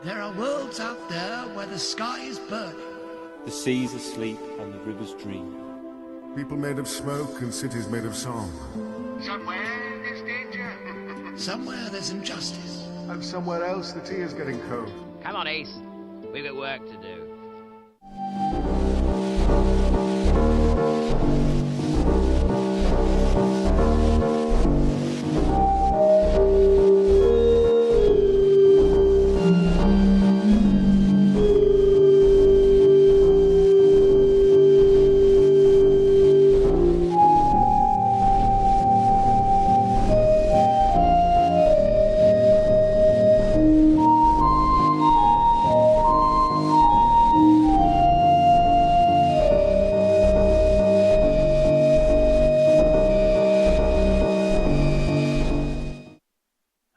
There are worlds out there where the sky is burning. The sea's asleep and the rivers dream. People made of smoke and cities made of song. Somewhere there's danger. Somewhere there's injustice. And somewhere else the tea is getting cold. Come on, Ace. We've got work to do.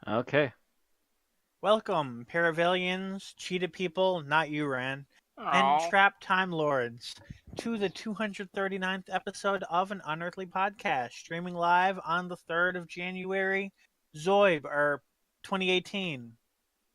Okay. Welcome, Paravalians, Cheetah People, not you, Ran, and Trap Time Lords, to the 239th episode of an Unearthly Podcast, streaming live on the 3rd of January, Zoib, 2018,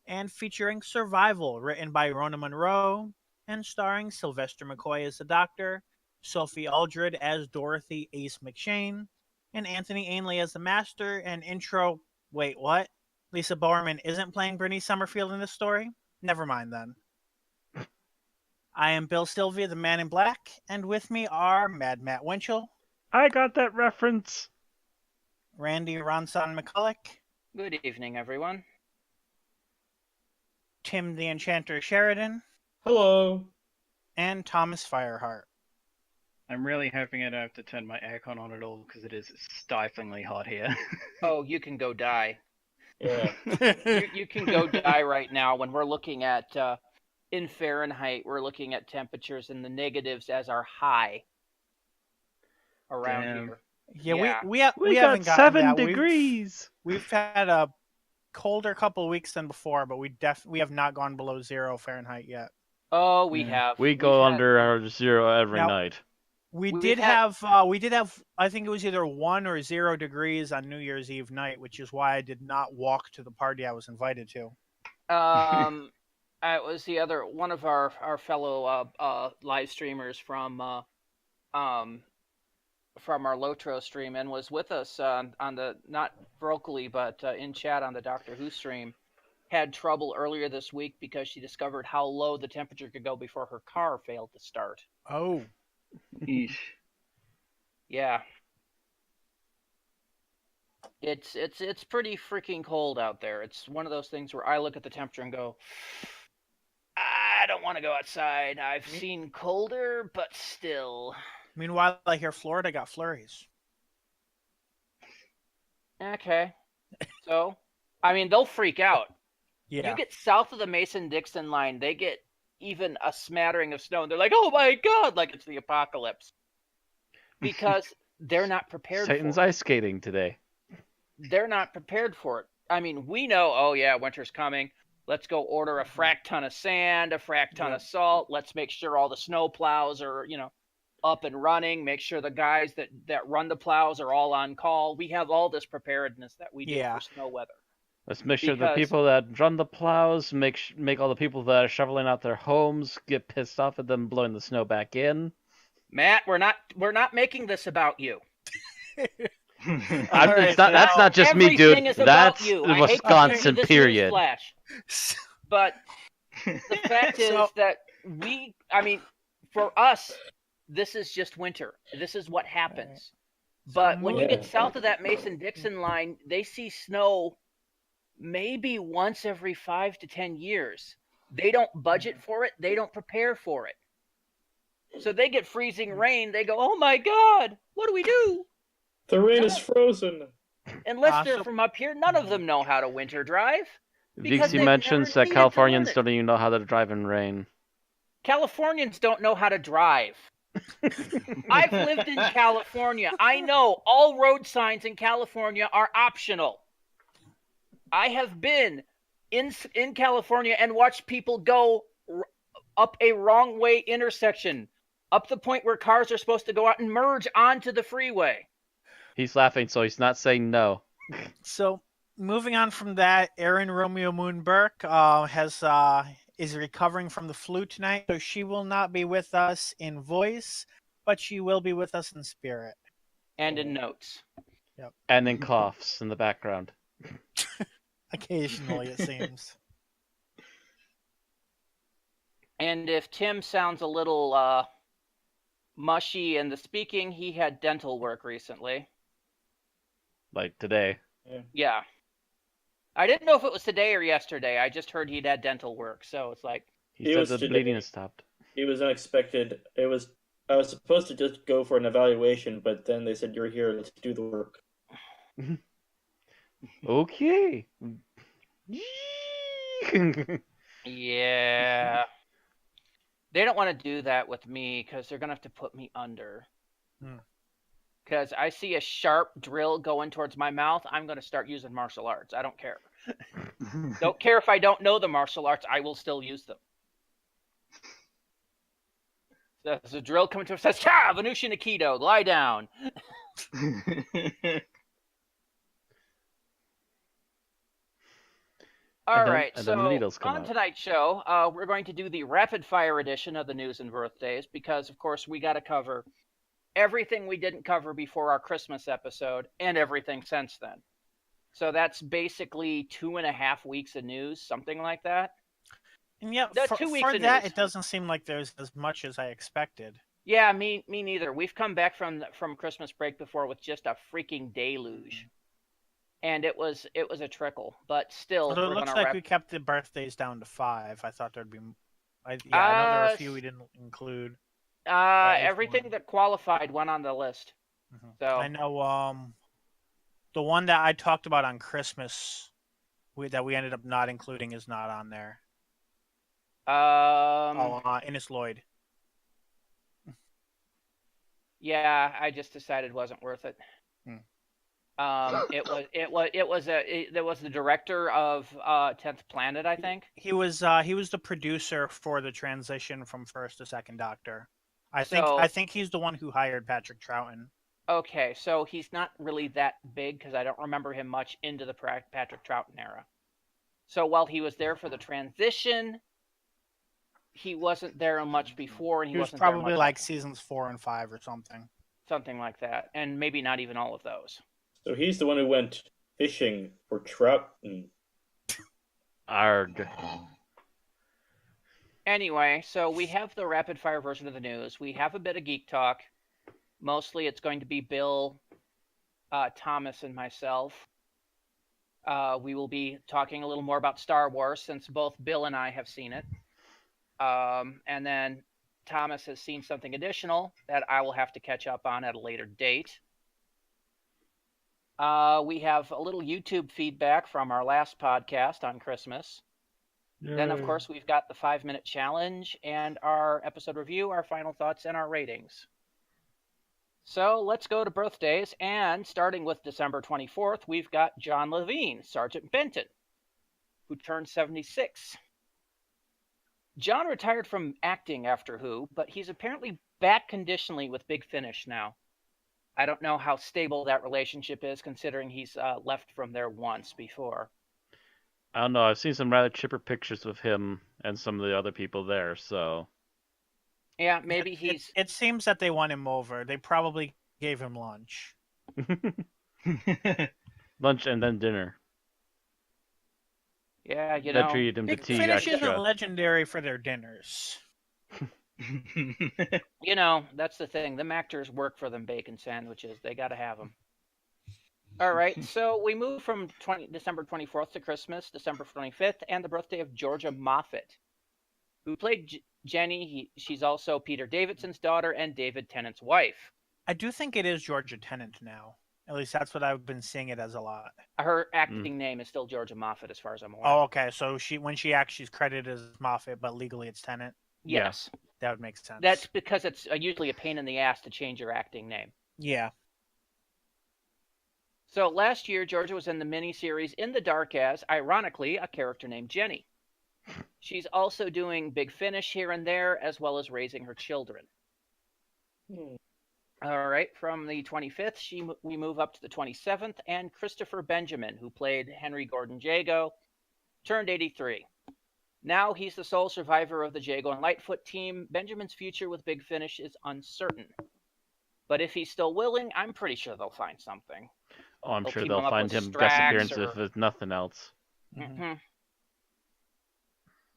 and featuring Survival, written by Rona Monroe, and starring Sylvester McCoy as the Doctor, Sophie Aldred as Dorothy Ace McShane, and Anthony Ainley as the Master, and intro... Wait, what? Lisa Bowerman isn't playing Brittany Summerfield in this story? Never mind then. I am Bill Sylvia, the Man in Black, and with me are Mad Matt Winchell. I got that reference. Randy Ronson McCulloch. Good evening, everyone. Tim the Enchanter Sheridan. Hello. And Thomas Fireheart. I'm really hoping I don't have to turn my aircon on at all because it is stiflingly hot here. Oh, you can go die. Yeah. You can go die right now when we're looking at, in Fahrenheit, we're looking at temperatures in the negatives as our high around here. Yeah, we got haven't gotten 7 that. degrees. We've had a colder couple of weeks than before, but we have not gone below 0 Fahrenheit yet. Oh, we have. We go under our 0 every night. We did have, I think it was either 1 or 0 degrees on New Year's Eve night, which is why I did not walk to the party I was invited to. It was the other one of our fellow live streamers from our Lotro stream and was with us on the, not vocally, but in chat on the Doctor Who stream. Had trouble earlier this week because she discovered how low the temperature could go before her car failed to start. Oh. Eesh. Yeah. It's pretty freaking cold out there. It's one of those things where I look at the temperature and go, I don't want to go outside. I've seen colder, but still. Meanwhile, I hear Florida got flurries. Okay. So, I mean, they'll freak out. Yeah. You get south of the Mason-Dixon line, they get even a smattering of snow, and they're like, oh my god, like it's the apocalypse. Because they're not prepared Satan's for it. ice skating today. They're not prepared for it. I mean, we know, oh yeah, winter's coming. Let's go order a frack ton of sand, a frack ton of salt. Let's make sure all the snow plows are, up and running. Make sure the guys that run the plows are all on call. We have all this preparedness that we do for snow weather. Let's make sure the people that run the plows make all the people that are shoveling out their homes get pissed off at them blowing the snow back in. Matt, we're not making this about you. That's not just me, dude. That's the Wisconsin period. But the fact is that for us, this is just winter. This is what happens. But when you get south of that Mason-Dixon line, they see snow maybe once every 5 to 10 years. They don't budget for it. They don't prepare for it. So they get freezing rain. They go, oh my God, what do we do? The rain is frozen. Unless they're from up here, none of them know how to winter drive. Vixie mentions that Californians don't even know how to drive in rain. Californians don't know how to drive. I've lived in California. I know all road signs in California are optional. I have been in California and watched people go up a wrong way intersection, up the point where cars are supposed to go out and merge onto the freeway. He's laughing, so he's not saying no. So moving on from that, Erin Romeo Moon Burke is recovering from the flu tonight, so she will not be with us in voice, but she will be with us in spirit. And in notes. Yep. And in coughs in the background. Occasionally, it seems. And if Tim sounds a little mushy in the speaking, he had dental work recently. Like today. Yeah. I didn't know if it was today or yesterday. I just heard he'd had dental work, so it's like... He said the bleeding has stopped. It was unexpected. I was supposed to just go for an evaluation, but then they said, "You're here, let's do the work." Okay. Yeah. They don't want to do that with me because they're going to have to put me under. Because I see a sharp drill going towards my mouth, I'm going to start using martial arts. I don't care. Don't care if I don't know the martial arts, I will still use them. There's a drill coming to us, says, "Ha! Venusian Aikido, lie down." All right, so on tonight's show, we're going to do the rapid-fire edition of the news and birthdays because, of course, we got to cover everything we didn't cover before our Christmas episode and everything since then. So that's basically 2.5 weeks of news, something like that. And yeah, for that, it doesn't seem like there's as much as I expected. Yeah, me neither. We've come back from Christmas break before with just a freaking deluge. And it was a trickle, but still. Although it looks like we kept the birthdays down to 5. I thought there'd be. I know there are a few we didn't include. Everything that qualified went on the list. Mm-hmm. So I know the one that I talked about on Christmas that we ended up not including is not on there. Innes Lloyd. Yeah, I just decided it wasn't worth it. It was the director of 10th Planet, I think. He was the producer for the transition from first to second Doctor. I think he's the one who hired Patrick Troughton. Okay, so he's not really that big because I don't remember him much into the Patrick Troughton era. So while he was there for the transition, he wasn't there much before, and he wasn't probably there much like seasons 4 and 5 or something. Something like that, and maybe not even all of those. So he's the one who went fishing for trout. Arg. Anyway, so we have the rapid-fire version of the news. We have a bit of geek talk. Mostly it's going to be Bill, Thomas, and myself. We will be talking a little more about Star Wars since both Bill and I have seen it. And then Thomas has seen something additional that I will have to catch up on at a later date. We have a little YouTube feedback from our last podcast on Christmas. Yay. Then, of course, we've got the 5-minute challenge and our episode review, our final thoughts, and our ratings. So let's go to birthdays, and starting with December 24th, we've got John Levine, Sergeant Benton, who turned 76. John retired from acting after Who, but he's apparently back conditionally with Big Finish now. I don't know how stable that relationship is, considering he's left from there once before. I don't know. I've seen some rather chipper pictures of him and some of the other people there, so... Yeah, maybe he's... It seems that they won him over. They probably gave him lunch. Lunch and then dinner. Yeah, you know... treated him to tea Finish extra. isn't legendary for their dinners. You know, that's the thing. Them actors work for them bacon sandwiches. They got to have them. All right, so we move from December 24th to Christmas, December 25th, and the birthday of Georgia Moffat, who played Jenny. She's also Peter Davidson's daughter and David Tennant's wife. I do think it is Georgia Tennant now. At least that's what I've been seeing it as a lot. Her acting name is still Georgia Moffat, as far as I'm aware. Oh, okay. So when she acts, she's credited as Moffat, but legally it's Tennant. Yes. Yeah, that would make sense. That's because it's usually a pain in the ass to change your acting name. Yeah. So last year, Georgia was in the miniseries In the Dark as, ironically, a character named Jenny. She's also doing Big Finish here and there, as well as raising her children. All right, from the 25th, we move up to the 27th, and Christopher Benjamin, who played Henry Gordon Jago, turned 83. Now he's the sole survivor of the Jago and Lightfoot team. Benjamin's future with Big Finish is uncertain. But if he's still willing, I'm pretty sure they'll find something. Oh, I'm They'll sure team they'll him up find with him Strax guest appearance or- if there's nothing else. Mm-hmm.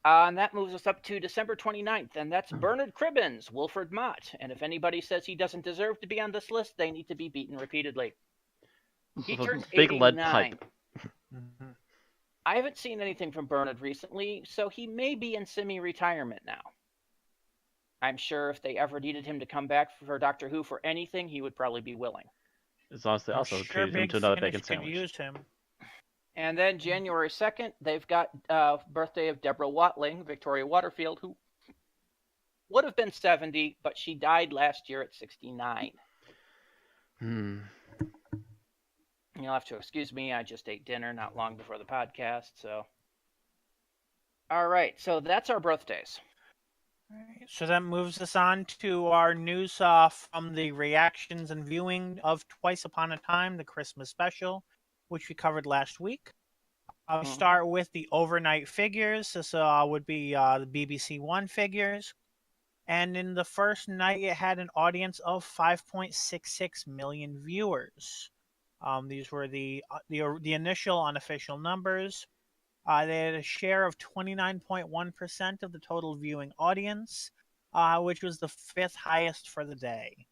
And that moves us up to December 29th, and that's Bernard Cribbins, Wilfred Mott. And if anybody says he doesn't deserve to be on this list, they need to be beaten repeatedly. He With a turns big 89. lead pipe. I haven't seen anything from Bernard recently, so he may be in semi-retirement now. I'm sure if they ever needed him to come back for Doctor Who for anything, he would probably be willing. As long as they also treated him to another bacon sandwich. Use him. And then January 2nd, they've got birthday of Deborah Watling, Victoria Waterfield, who would have been 70, but she died last year at 69. You'll have to excuse me. I just ate dinner not long before the podcast, so. All right, so that's our birthdays. So that moves us on to our news from the reactions and viewing of Twice Upon a Time, the Christmas special, which we covered last week. I'll start with the overnight figures. This would be the BBC One figures. And in the first night, it had an audience of 5.66 million viewers. These were the initial unofficial numbers. They had a share of 29.1% of the total viewing audience, which was the 5th highest for the day.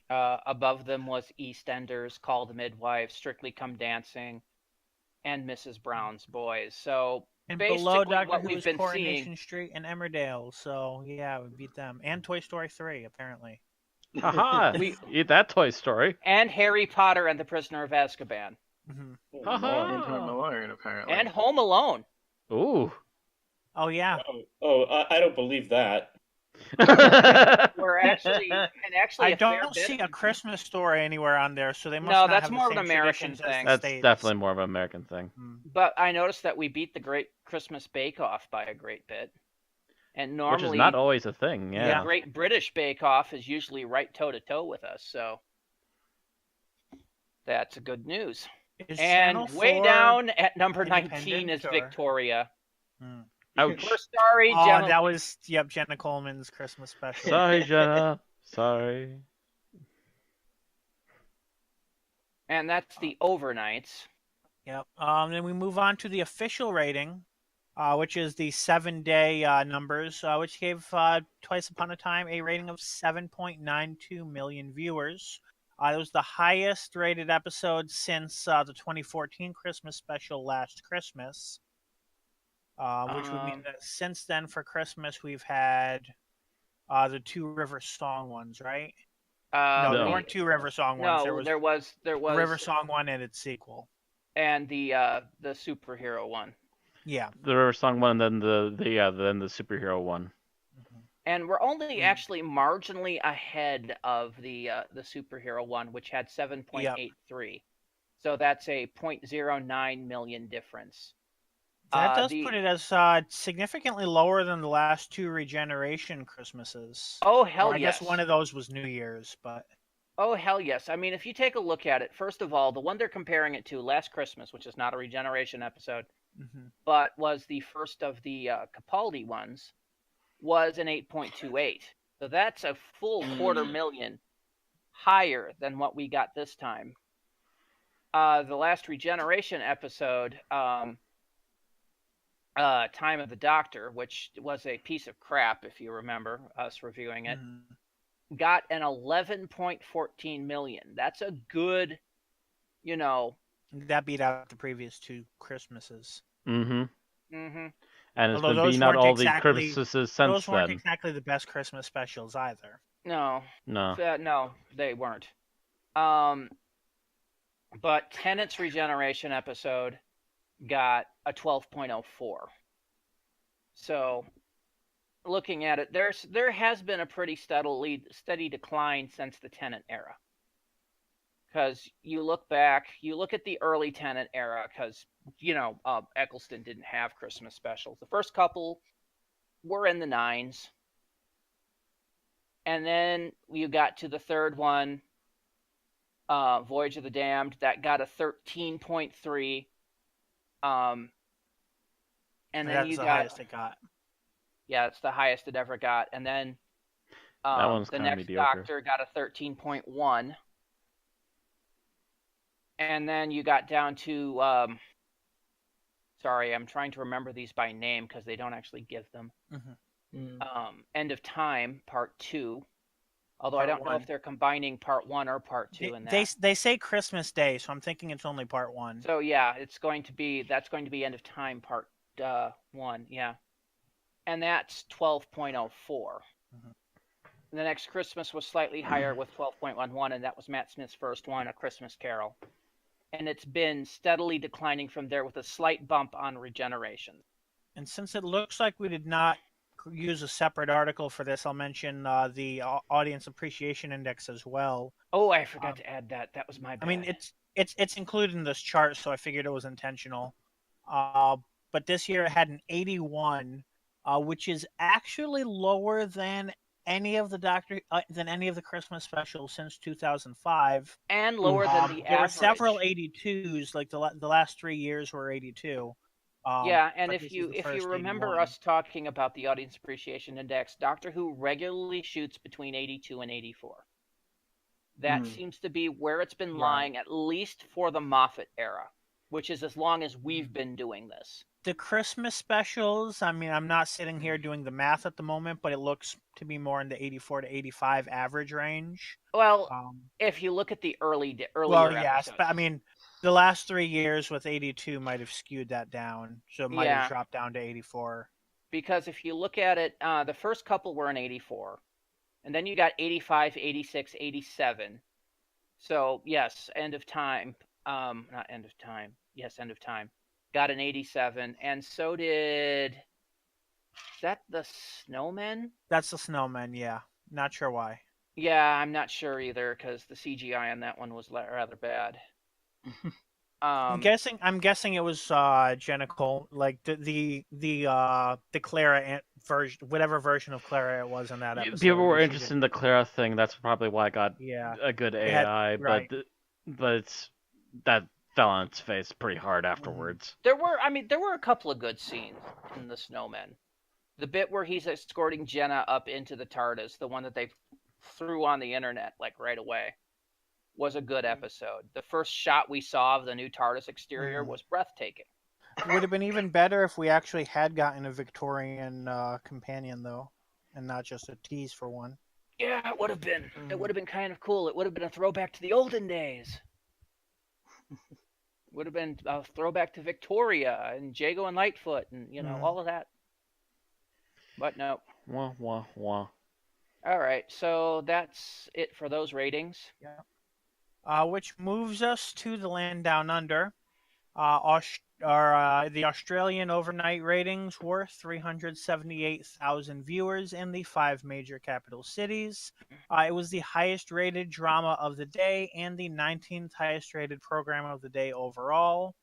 Above them was EastEnders, Call the Midwife, Strictly Come Dancing, and Mrs. Brown's Boys. So and basically below Doctor what Who we've is been Coronation seeing... Street and Emmerdale. So yeah, we beat them. And Toy Story 3, apparently. Haha! Eat that Toy Story. And Harry Potter and the Prisoner of Azkaban. Alone, apparently. And Home Alone. Ooh. Oh yeah. I don't believe that. We're actually, I don't see a Christmas Story anywhere on there, so they must No, not that's have more the of an same American traditions as thing. the That's States. definitely more of an American thing. But I noticed that we beat the Great Christmas Bake Off by a great bit. And normally, which is not always a thing, yeah. The Great British Bake Off is usually right toe-to-toe with us, so that's a good news. Is and Channel way 4 down at number 19 independent, is or- Victoria. Ouch. We're sorry, Oh, Jenna. that was Jenna Coleman's Christmas special. Sorry, Jenna. Sorry. And that's the overnights. Yep. Then we move on to the official rating, which is the 7-day numbers, which gave Twice Upon a Time a rating of 7.92 million viewers. It was the highest rated episode since the 2014 Christmas special Last Christmas, which would mean that since then for Christmas we've had the Two River Song ones, right? No, there weren't Two River Song ones. No, there was River Song one and its sequel, and the superhero one. Yeah, the River Song one, and then the superhero one. And we're only actually marginally ahead of the superhero one, which had 7.83. So that's a 0.09 million difference. That does put it as significantly lower than the last two Regeneration Christmases. Oh, hell yes. I guess one of those was New Year's, but... Oh, hell yes. I mean, if you take a look at it, first of all, the one they're comparing it to, Last Christmas, which is not a Regeneration episode, but was the first of the Capaldi ones, was an 8.28. So that's a full 250,000 higher than what we got this time. The last Regeneration episode, Time of the Doctor, which was a piece of crap, if you remember us reviewing it, got an 11.14 million. That's a good, That beat out the previous two Christmases. And it's Although been beating out all the Christmases since those weren't then. exactly the best Christmas specials either. No, they weren't. But Tennant's Regeneration episode got a 12.04. So, looking at it, there has been a pretty steady decline since the Tennant era. Because you look back, you look at the early Tennant era, because, Eccleston didn't have Christmas specials. The first couple were in the 9s. And then you got to the third one, Voyage of the Damned, that got a 13.3. And then That's you the got, highest it got. Yeah, it's the highest it ever got. And then that one's the kind of next mediocre. Doctor got a 13.1. And then you got down to, sorry, I'm trying to remember these by name because they don't actually give them. End of Time, Part 2. Although I don't know if they're combining Part 1 or Part 2 in that. They say Christmas Day, so I'm thinking it's only Part 1. So yeah, that's going to be End of Time Part 1, yeah. And that's 12.04. The next Christmas was slightly higher with 12.11, and that was Matt Smith's first one, A Christmas Carol. And it's been steadily declining from there with a slight bump on Regeneration. And since it looks like we did not use a separate article for this, I'll mention the Audience Appreciation Index as well. Oh, I forgot to add that. That was my bad. I mean, it's included in this chart, so I figured it was intentional. But this year it had an 81, which is actually lower than any of the Christmas specials since 2005, and lower than the average. There were several 82s, like the last 3 years were 82. Yeah, and if you remember 81. us talking about the Audience Appreciation Index, Doctor Who regularly shoots between 82 and 84. That seems to be where it's been lying, at least for the Moffat era, which is as long as we've been doing this. The Christmas specials, I mean, I'm not sitting here doing the math at the moment, but it looks to be more in the 84 to 85 average range. Well, if you look at the earlier episodes. But I mean, the last 3 years with 82 might have skewed that down, so it might have dropped down to 84. Because if you look at it, the first couple were in 84, and then you got 85, 86, 87. So, yes, End of Time. Not End of Time. Yes, End of Time. Got an 87, and so did... Is that the Snowmen? That's the Snowmen, yeah. Not sure why. Yeah, I'm not sure either, because the CGI on that one was rather bad. I'm guessing it was Genical, like the Clara version, whatever version of Clara it was in that episode. People were interested in the Clara thing. That's probably why it got a good AI, but that fell on its face pretty hard afterwards. There were a couple of good scenes in the Snowmen. The bit where he's escorting Jenna up into the TARDIS, the one that they threw on the internet like right away, was a good episode. The first shot we saw of the new TARDIS exterior was breathtaking. It would have been even better if we actually had gotten a Victorian companion, though, and not just a tease for one. Yeah, it would have been. It would have been kind of cool. It would have been a throwback to the olden days. Would have been a throwback to Victoria and Jago and Lightfoot and, all of that. But no. Wah, wah, wah. All right, so that's it for those ratings. Yeah. Which moves us to the land down under. The Australian overnight ratings were 378,000 viewers in the 5 major capital cities. It was the highest rated drama of the day and the 19th highest rated program of the day overall.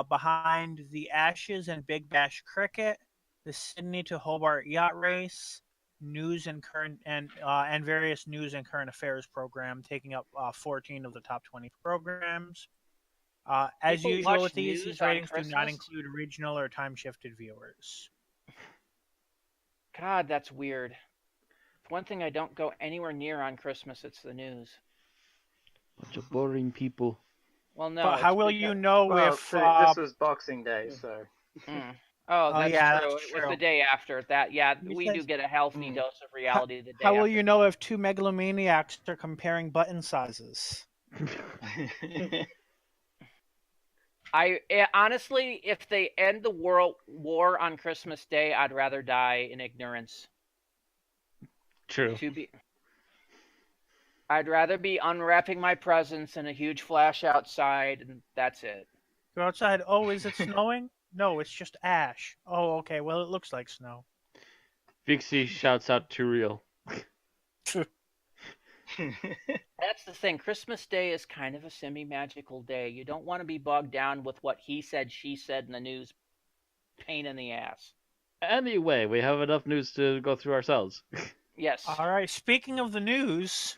Behind the Ashes and Big Bash Cricket, the Sydney to Hobart Yacht Race, news and current and various news and current affairs program, taking up 14 of the top 20 programs. As usual with these ratings do not include regional or time-shifted viewers. God, that's weird. One thing I don't go anywhere near on Christmas, it's the news. Bunch of boring people. Well, no. But how will you know if... this was Boxing Day, so... Oh, that's true. That's it was the day after that. Yeah, we do get a healthy dose of reality the day How will after. you know if 2 megalomaniacs are comparing button sizes? Honestly, if they end the world war on Christmas Day, I'd rather die in ignorance. True. I'd rather be unwrapping my presents in a huge flash outside, and that's it. Go outside. Oh, is it snowing? No, it's just ash. Oh, okay. Well, it looks like snow. Vixie shouts out to real. That's the thing. Christmas Day is kind of a semi-magical day. You don't want to be bogged down with what he said, she said in the news. Pain in the ass. Anyway, we have enough news to go through ourselves. Yes. All right. Speaking of the news,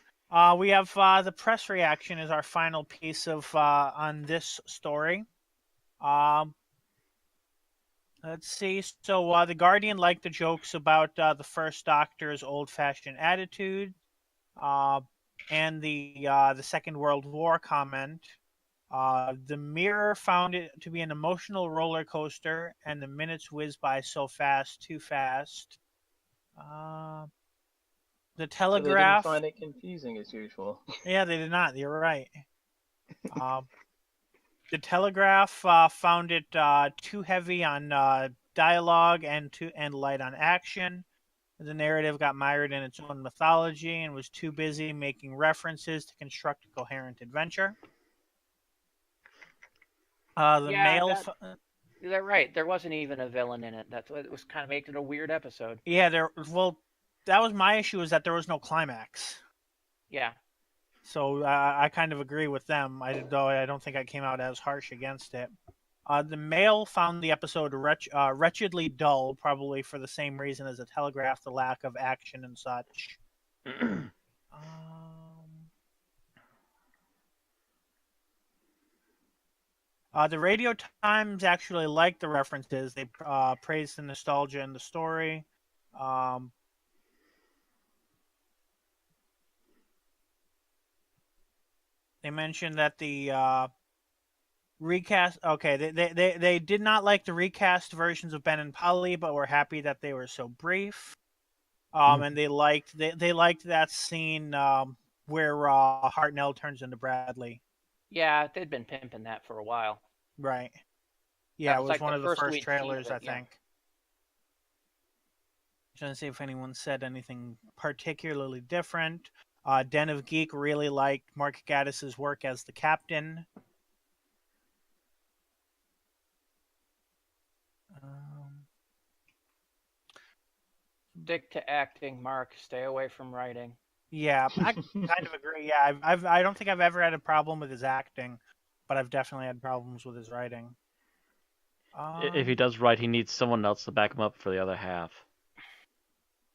we have the press reaction is our final piece of on this story. Let's see. So the Guardian liked the jokes about the First Doctor's old-fashioned attitude, and the Second World War comment. The Mirror found it to be an emotional roller coaster, and the minutes whiz by so fast, too fast. The Telegraph. So they didn't find it confusing as usual. Yeah, they did not. You're right. The Telegraph found it too heavy on dialogue and light on action. The narrative got mired in its own mythology and was too busy making references to construct a coherent adventure. Mail. They're right. There wasn't even a villain in it. That's what it was kind of making it a weird episode. Yeah, well, that was my issue, is that there was no climax. Yeah. So I kind of agree with them, though I don't think I came out as harsh against it. The Mail found the episode wretchedly dull, probably for the same reason as the Telegraph, the lack of action and such. The Radio Times actually liked the references. They praised the nostalgia in the story. They mentioned that the recast. Okay, they did not like the recast versions of Ben and Polly, but were happy that they were so brief. And they liked that scene where Hartnell turns into Bradley. Yeah, they'd been pimping that for a while. Right. Yeah, it was like one of the first trailers, I think. Trying to see if anyone said anything particularly different. Den of Geek really liked Mark Gaddis's work as the captain. Stick to acting, Mark. Stay away from writing. Yeah, I kind of agree. Yeah, I don't think I've ever had a problem with his acting, but I've definitely had problems with his writing. If he does write, he needs someone else to back him up for the other half.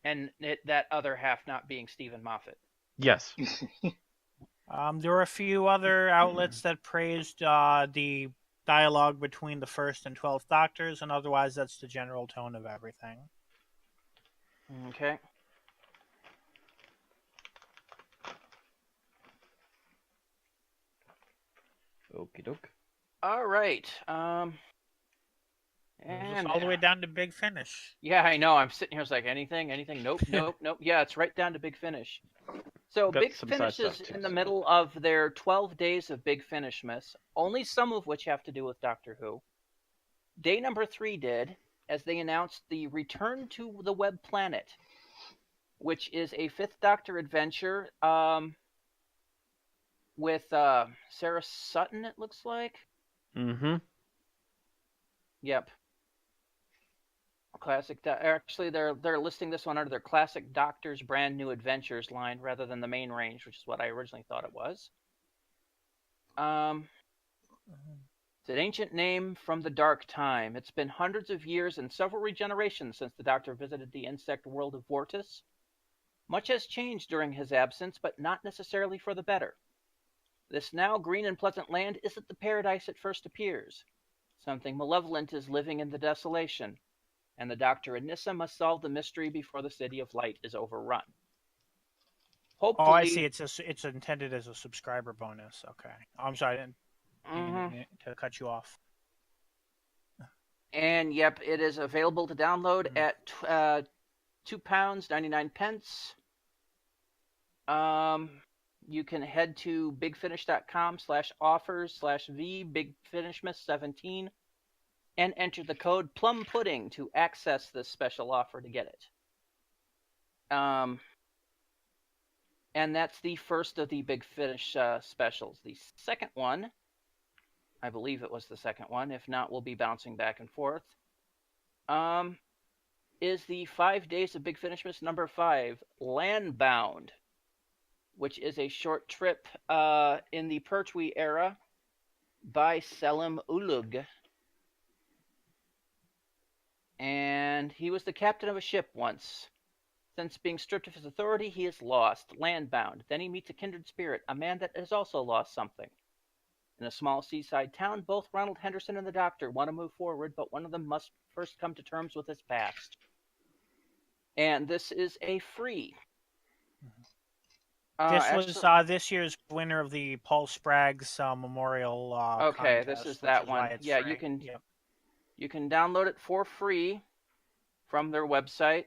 And that other half not being Stephen Moffat. Yes. There were a few other outlets that praised the dialogue between the first and 12th Doctors, and otherwise that's the general tone of everything. Okay. Okie doke. All right. And all the way down to Big Finish. Yeah, I know. I'm sitting here. It's like anything. Nope. Yeah, it's right down to Big Finish. So Big Finish is in the middle of their 12 days of Big Finish myths, only some of which have to do with Doctor Who. Day number 3 did, as they announced the Return to the Web Planet, which is a 5th Doctor adventure with Sarah Sutton, it looks like. Mm-hmm. Yep. Classic. Actually, they're listing this one under their Classic Doctor's Brand New Adventures line rather than the main range, which is what I originally thought it was. It's an ancient name from the dark time. It's been hundreds of years and several regenerations since the Doctor visited the insect world of Vortis. Much has changed during his absence, but not necessarily for the better. This now green and pleasant land isn't the paradise it first appears. Something malevolent is living in the desolation, and the Doctor and Nyssa must solve the mystery before the City of Light is overrun. Hopefully... Oh, I see. It's intended as a subscriber bonus. Okay. Oh, I'm sorry. I didn't mean to cut you off. And, yep, it is available to download at £2.99. You can head to bigfinish.com/offers/VBigFinishMiss17 and enter the code PLUMPudding to access this special offer to get it. And that's the first of the Big Finish specials. The second one, I believe it was the second one, if not, we'll be bouncing back and forth, is the 5 Days of Big Finish Miss number 5, Landbound, which is a short trip in the Pertwee era by Selim Ulug. And he was the captain of a ship once. Since being stripped of his authority, he is lost, landbound. Then he meets a kindred spirit, a man that has also lost something. In a small seaside town, both Ronald Henderson and the Doctor want to move forward, but one of them must first come to terms with his past. And this is a free. This was this year's winner of the Paul Sprague's Memorial okay, contest, this is that one. Yeah, free. you can download it for free from their website.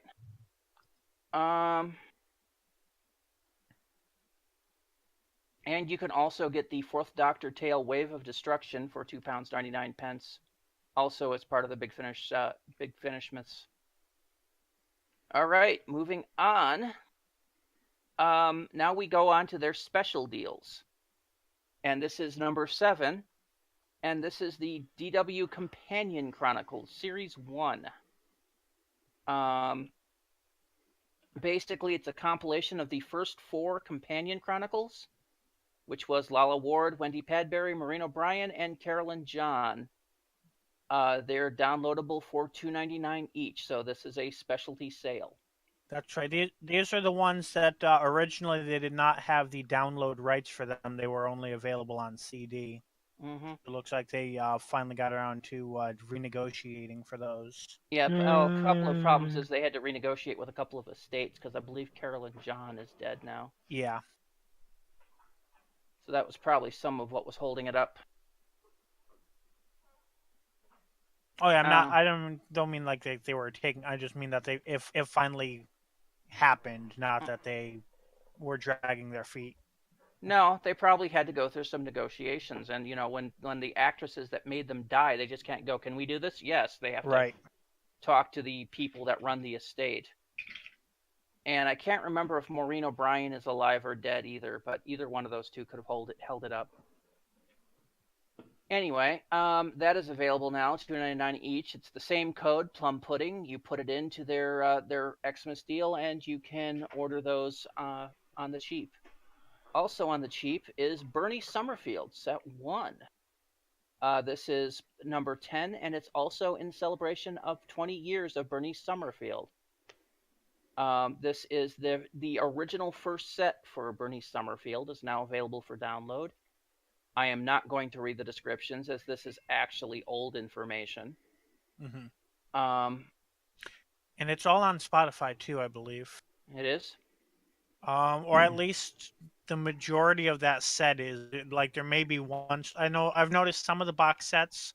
And you can also get the Fourth Doctor Tale Wave of Destruction for £2.99, also as part of the Big Finish myths. All right, moving on. Now we go on to their special deals, and this is number 7, and this is the DW Companion Chronicles Series 1. Basically, it's a compilation of the first 4 Companion Chronicles, which was Lalla Ward, Wendy Padbury, Maureen O'Brien, and Carolyn John. They're downloadable for $2.99 each, so this is a specialty sale. That's right. These are the ones that originally they did not have the download rights for them. They were only available on CD. Mm-hmm. It looks like they finally got around to renegotiating for those. Yep. A couple of problems is they had to renegotiate with a couple of estates because I believe Carolyn John is dead now. Yeah. So that was probably some of what was holding it up. Oh yeah, I don't mean like they were taking. I just mean that they if finally happened, not that they were dragging their feet. No, they probably had to go through some negotiations, and when the actresses that made them die, they just can't go. Can we do this? Yes, they have to talk to the people that run the estate. And I can't remember if Maureen O'Brien is alive or dead either, but either one of those two could have held it up. Anyway, that is available now. It's $2.99 each. It's the same code, Plum Pudding. You put it into their Xmas deal, and you can order those on the cheap. Also on the cheap is Bernie Summerfield, set 1. This is number 10, and it's also in celebration of 20 years of Bernie Summerfield. This is the original first set for Bernie Summerfield is now available for download. I am not going to read the descriptions as this is actually old information. Mm-hmm. And it's all on Spotify too, I believe. It is? Or at least the majority of that set is. Like there may be one. I know I've noticed some of the box sets,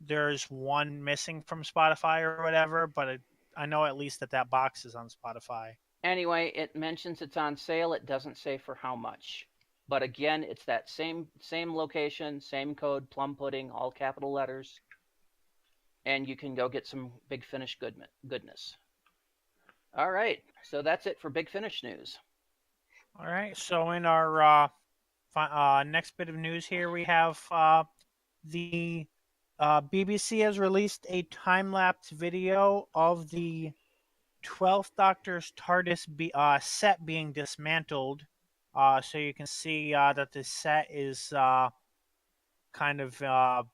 there's one missing from Spotify or whatever, but I know at least that box is on Spotify. Anyway, it mentions it's on sale. It doesn't say for how much. But again, it's that same location, same code, Plum Pudding, all capital letters. And you can go get some Big Finish goodness. All right, so that's it for Big Finish news. All right, so in our next bit of news here, we have the BBC has released a time-lapse video of the 12th Doctor's TARDIS set being dismantled. So you can see that the set is kind of I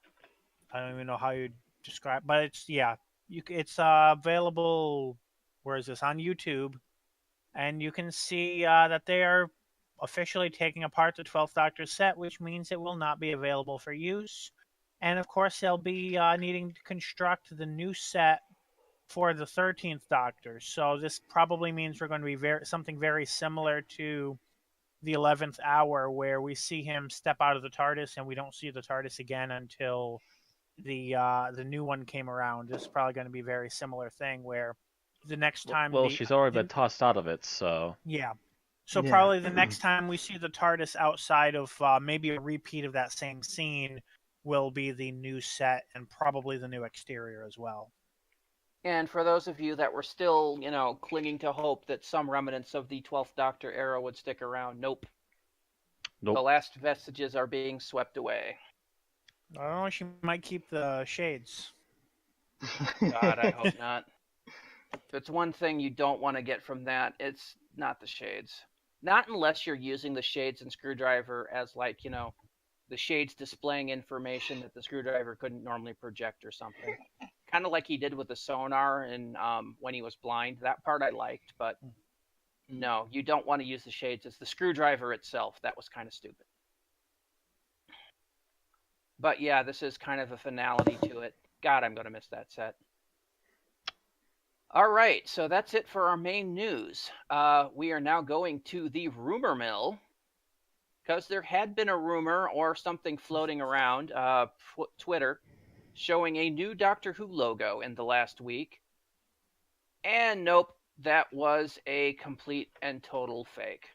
don't even know how you describe, but it's available. Where is this? On YouTube, and you can see that they are officially taking apart the 12th Doctor set, which means it will not be available for use. And of course, they'll be needing to construct the new set for the 13th Doctor. So this probably means we're going to be something very similar to the 11th Hour, where we see him step out of the TARDIS and we don't see the TARDIS again until the new one came around. This is probably going to be a very similar thing where the next time... Well, she's already been tossed out of it, so... Yeah. So probably the next time we see the TARDIS outside of maybe a repeat of that same scene will be the new set and probably the new exterior as well. And for those of you that were still, clinging to hope that some remnants of the 12th Doctor era would stick around, nope. The last vestiges are being swept away. I don't know, she might keep the shades. God, I hope not. If it's one thing you don't want to get from that, it's not the shades. Not unless you're using the shades and screwdriver as the shades displaying information that the screwdriver couldn't normally project or something. Kind of like he did with the sonar and when he was blind. That part I liked, but No, you don't want to use the shades. It's the screwdriver itself. That was kind of stupid. But yeah, this is kind of a finality to it. God, I'm going to miss that set. All right, so that's it for our main news. We are now going to the rumor mill, because there had been a rumor or something floating around Twitter showing a new Doctor Who logo in the last week. And nope, that was a complete and total fake.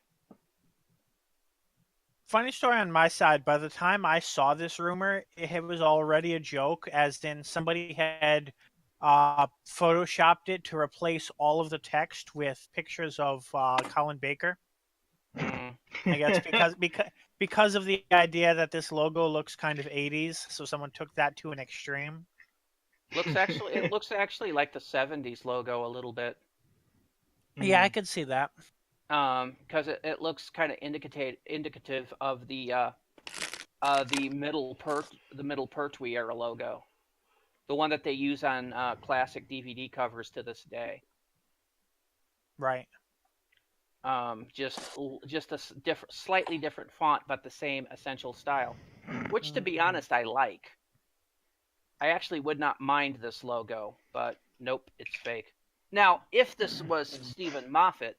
Funny story on my side, by the time I saw this rumor, it was already a joke, as in somebody had photoshopped it to replace all of the text with pictures of Colin Baker. I guess because of the idea that this logo looks kind of 80s, so someone took that to an extreme. It looks actually like the 70s logo a little bit. Yeah, I could see that. Because it looks kind of indicative of the middle Pertwee era logo, the one that they use on classic DVD covers to this day. Right. Just a slightly different font, but the same essential style, which, to be honest, I like. I actually would not mind this logo, but nope, it's fake. Now, if this was Stephen Moffat,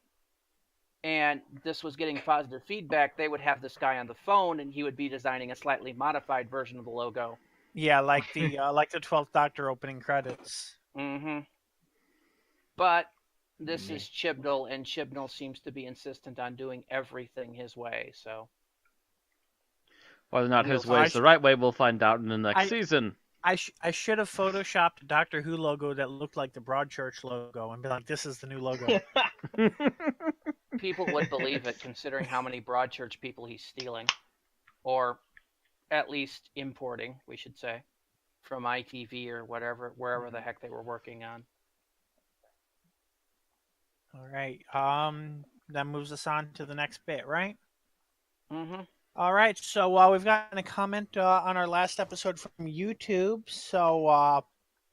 and this was getting positive feedback, they would have this guy on the phone, and he would be designing a slightly modified version of the logo. Yeah, like the 12th Doctor opening credits. Mm-hmm. But this is Chibnall, and Chibnall seems to be insistent on doing everything his way. So whether or not his way is the right way, we'll find out in the next season. I should have photoshopped a Doctor Who logo that looked like the Broadchurch logo and be like, this is the new logo. People would believe it, considering how many Broadchurch people he's stealing. Or at least importing, we should say, from ITV or wherever the heck they were working on. All right. That moves us on to the next bit, right? Mm-hmm. All right, so we've gotten a comment on our last episode from YouTube. So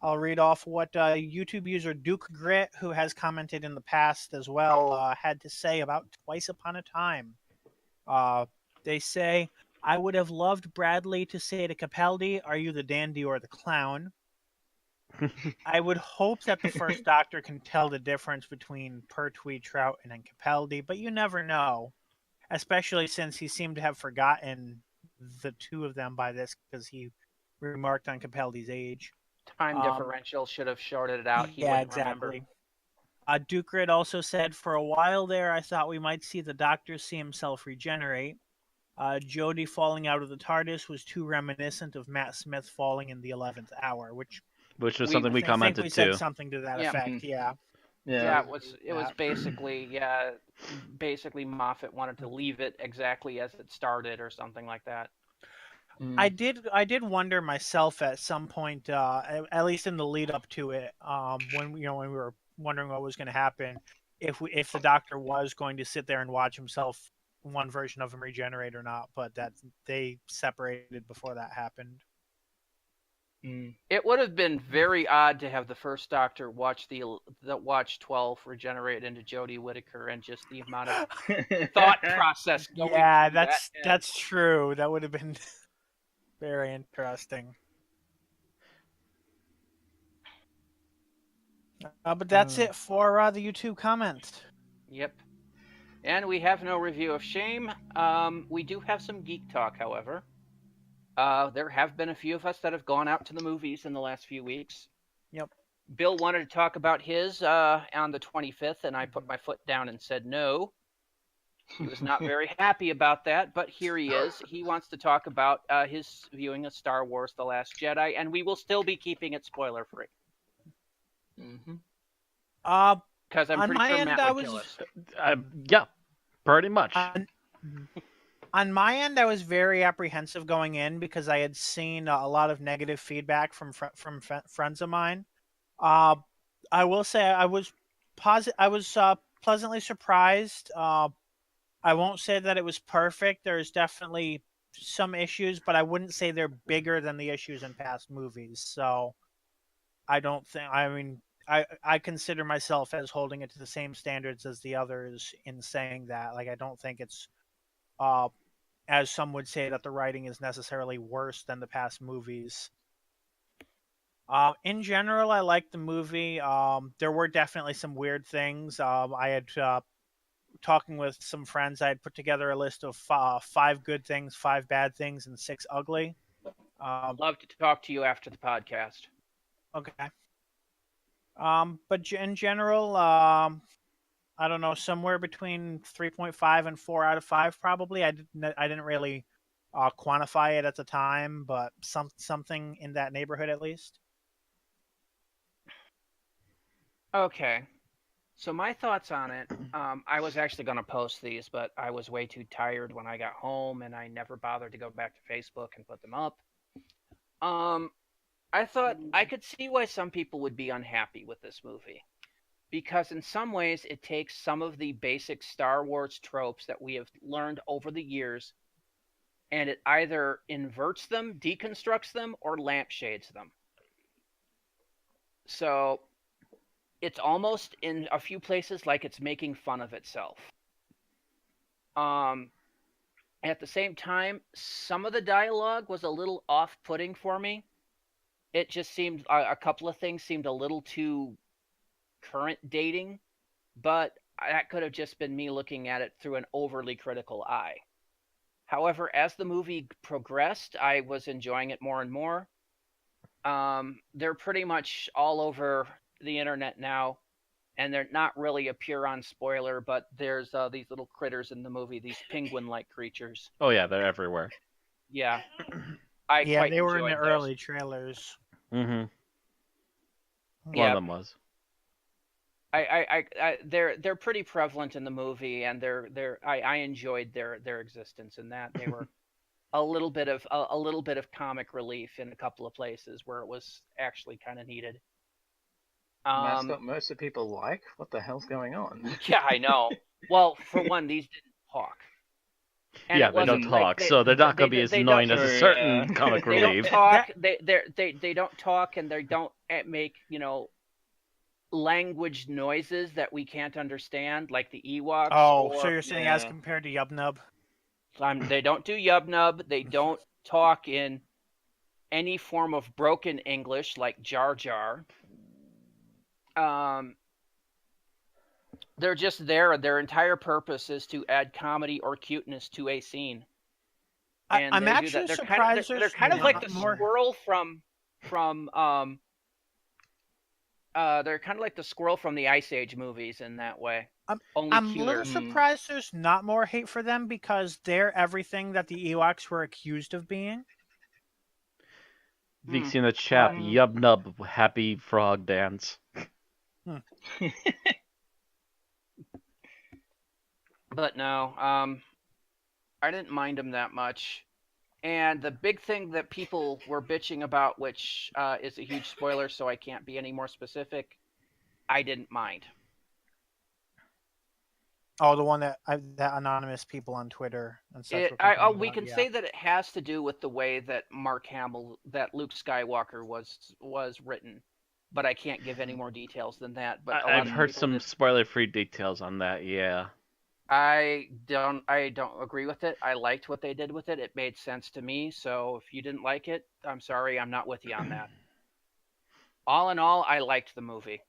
I'll read off what YouTube user Duke Grit, who has commented in the past as well, had to say about Twice Upon a Time. They say, I would have loved Bradley to say to Capaldi, are you the dandy or the clown? I would hope that the first Doctor can tell the difference between Pertwee, Troughton, and Capaldi, but you never know. Especially since he seemed to have forgotten the two of them by this, because he remarked on Capaldi's age. Time differential should have shorted it out. He wouldn't remember. Duke Grid also said, for a while there, I thought we might see the Doctor see himself regenerate. Jodie falling out of the TARDIS was too reminiscent of Matt Smith falling in the 11th hour, which was something we commented we too. said something to that effect. Yeah, it was basically Moffat wanted to leave it exactly as it started or something like that. I did wonder myself at some point, at least in the lead up to it, when we were wondering what was going to happen, if the Doctor was going to sit there and watch himself, one version of him regenerate or not, but that they separated before that happened. It would have been very odd to have the first Doctor watch 12 regenerate into Jodie Whittaker, and just the amount of thought process going through that's true. That would have been very interesting. But that's it for the YouTube comments. Yep. And we have no review of Shame. We do have some geek talk, however. There have been a few of us that have gone out to the movies in the last few weeks. Yep. Bill wanted to talk about his on the 25th, and I put my foot down and said no. He was not very happy about that, but here he is. He wants to talk about his viewing of Star Wars The Last Jedi, and we will still be keeping it spoiler-free. Mm-hmm. Because I'm pretty sure Matt would kill us. Yeah, pretty much. On my end, I was very apprehensive going in because I had seen a lot of negative feedback from friends of mine. I will say I was pleasantly surprised. I won't say that it was perfect. There's definitely some issues, but I wouldn't say they're bigger than the issues in past movies. So I don't think. I mean, I consider myself as holding it to the same standards as the others in saying that. Like, I don't think it's, as some would say, that the writing is necessarily worse than the past movies. In general, I liked the movie. There were definitely some weird things. I had talking with some friends. I had put together a list of 5 good things, 5 bad things, and 6 ugly. I'd love to talk to you after the podcast. Okay. But in general, I don't know, somewhere between 3.5 and 4 out of 5 probably. I didn't really quantify it at the time, but something in that neighborhood at least. Okay. So my thoughts on it, I was actually going to post these, but I was way too tired when I got home, and I never bothered to go back to Facebook and put them up. I thought I could see why some people would be unhappy with this movie, because in some ways it takes some of the basic Star Wars tropes that we have learned over the years, and it either inverts them, deconstructs them, or lampshades them. So it's almost in a few places like it's making fun of itself. At the same time, some of the dialogue was a little off-putting for me. It just seemed, a couple of things seemed a little too current dating, but that could have just been me looking at it through an overly critical eye. However, as the movie progressed, I was enjoying it more and more. They're pretty much all over the internet now, and they're not really a pure-on spoiler, but there's these little critters in the movie, these penguin-like creatures. Oh yeah, they're everywhere. Yeah. They were in the early trailers. Mm-hmm. Yeah. One of them was. They're pretty prevalent in the movie, and I enjoyed their existence in that. They were a little bit of comic relief in a couple of places where it was actually kind of needed. Mascot most of people like? What the hell's going on? Yeah, I know. Well, for one, these didn't talk. And yeah, they don't talk, so they're not going to be as annoying as a certain comic relief. They don't talk. They don't talk, and they don't make language noises that we can't understand, like the Ewoks. Oh, so you're saying as compared to Yub Nub? They don't do Yub Nub. They don't talk in any form of broken English like Jar Jar. They're just there. Their entire purpose is to add comedy or cuteness to a scene. And I'm actually surprised. They're kind of like the squirrel from they're kind of like the squirrel from the Ice Age movies in that way. I'm a little surprised there's not more hate for them, because they're everything that the Ewoks were accused of being. Vixie in the chat, Yub Nub, happy frog dance. But no, I didn't mind them that much. And the big thing that people were bitching about, which is a huge spoiler, so I can't be any more specific, I didn't mind. Oh, the one that anonymous people on Twitter and stuff. We can say that it has to do with the way that Mark Hamill, that Luke Skywalker was written, but I can't give any more details than that. But I've heard some spoiler-free details on that. Yeah. I don't agree with it. I liked what they did with it. It made sense to me. So if you didn't like it, I'm sorry, I'm not with you on that. All in all, I liked the movie.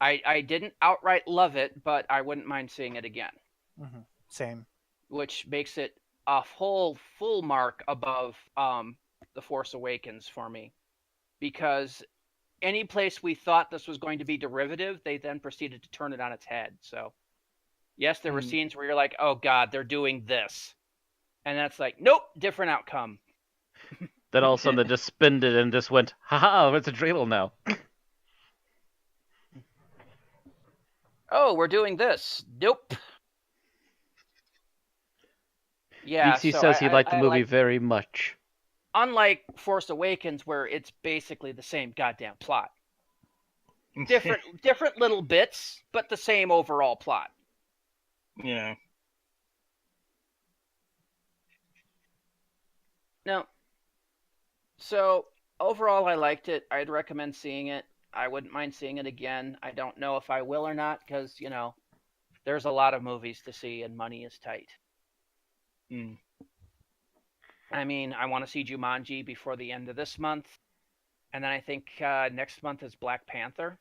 I didn't outright love it, but I wouldn't mind seeing it again. Mm-hmm. Same. Which makes it a full mark above The Force Awakens for me. Because any place we thought this was going to be derivative, they then proceeded to turn it on its head. So yes, there were scenes where you're like, oh God, they're doing this. And that's like, nope, different outcome. Then all of a sudden they just spinned it and just went, haha, it's a dreidel now. Oh, we're doing this. Nope. Yeah, DC says he liked the movie very much. Unlike Force Awakens, where it's basically the same goddamn plot. Different little bits, but the same overall plot. Yeah. No. So, overall, I liked it. I'd recommend seeing it. I wouldn't mind seeing it again. I don't know if I will or not because, there's a lot of movies to see and money is tight. I mean, I want to see Jumanji before the end of this month. And then I think next month is Black Panther.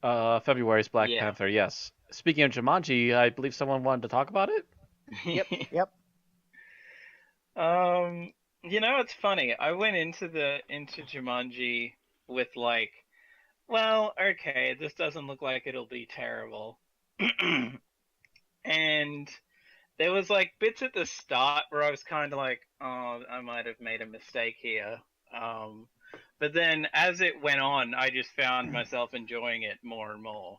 February is Black Panther, yes. Speaking of Jumanji, I believe someone wanted to talk about it? Yep. It's funny. I went into Jumanji with like, well, okay, this doesn't look like it'll be terrible. And there was like bits at the start where I was kind of like, oh, I might have made a mistake here. But then as it went on, I just found myself enjoying it more and more.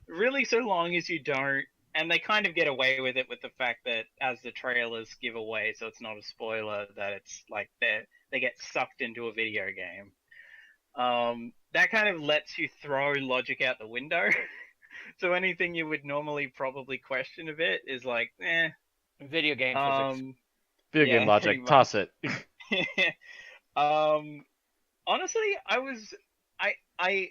Really, so long as you don't, and they kind of get away with it with the fact that as the trailers give away, so it's not a spoiler, that it's like they get sucked into a video game. That kind of lets you throw logic out the window. So anything you would normally probably question a bit is like, Video game physics. Video game logic, toss it. Honestly, I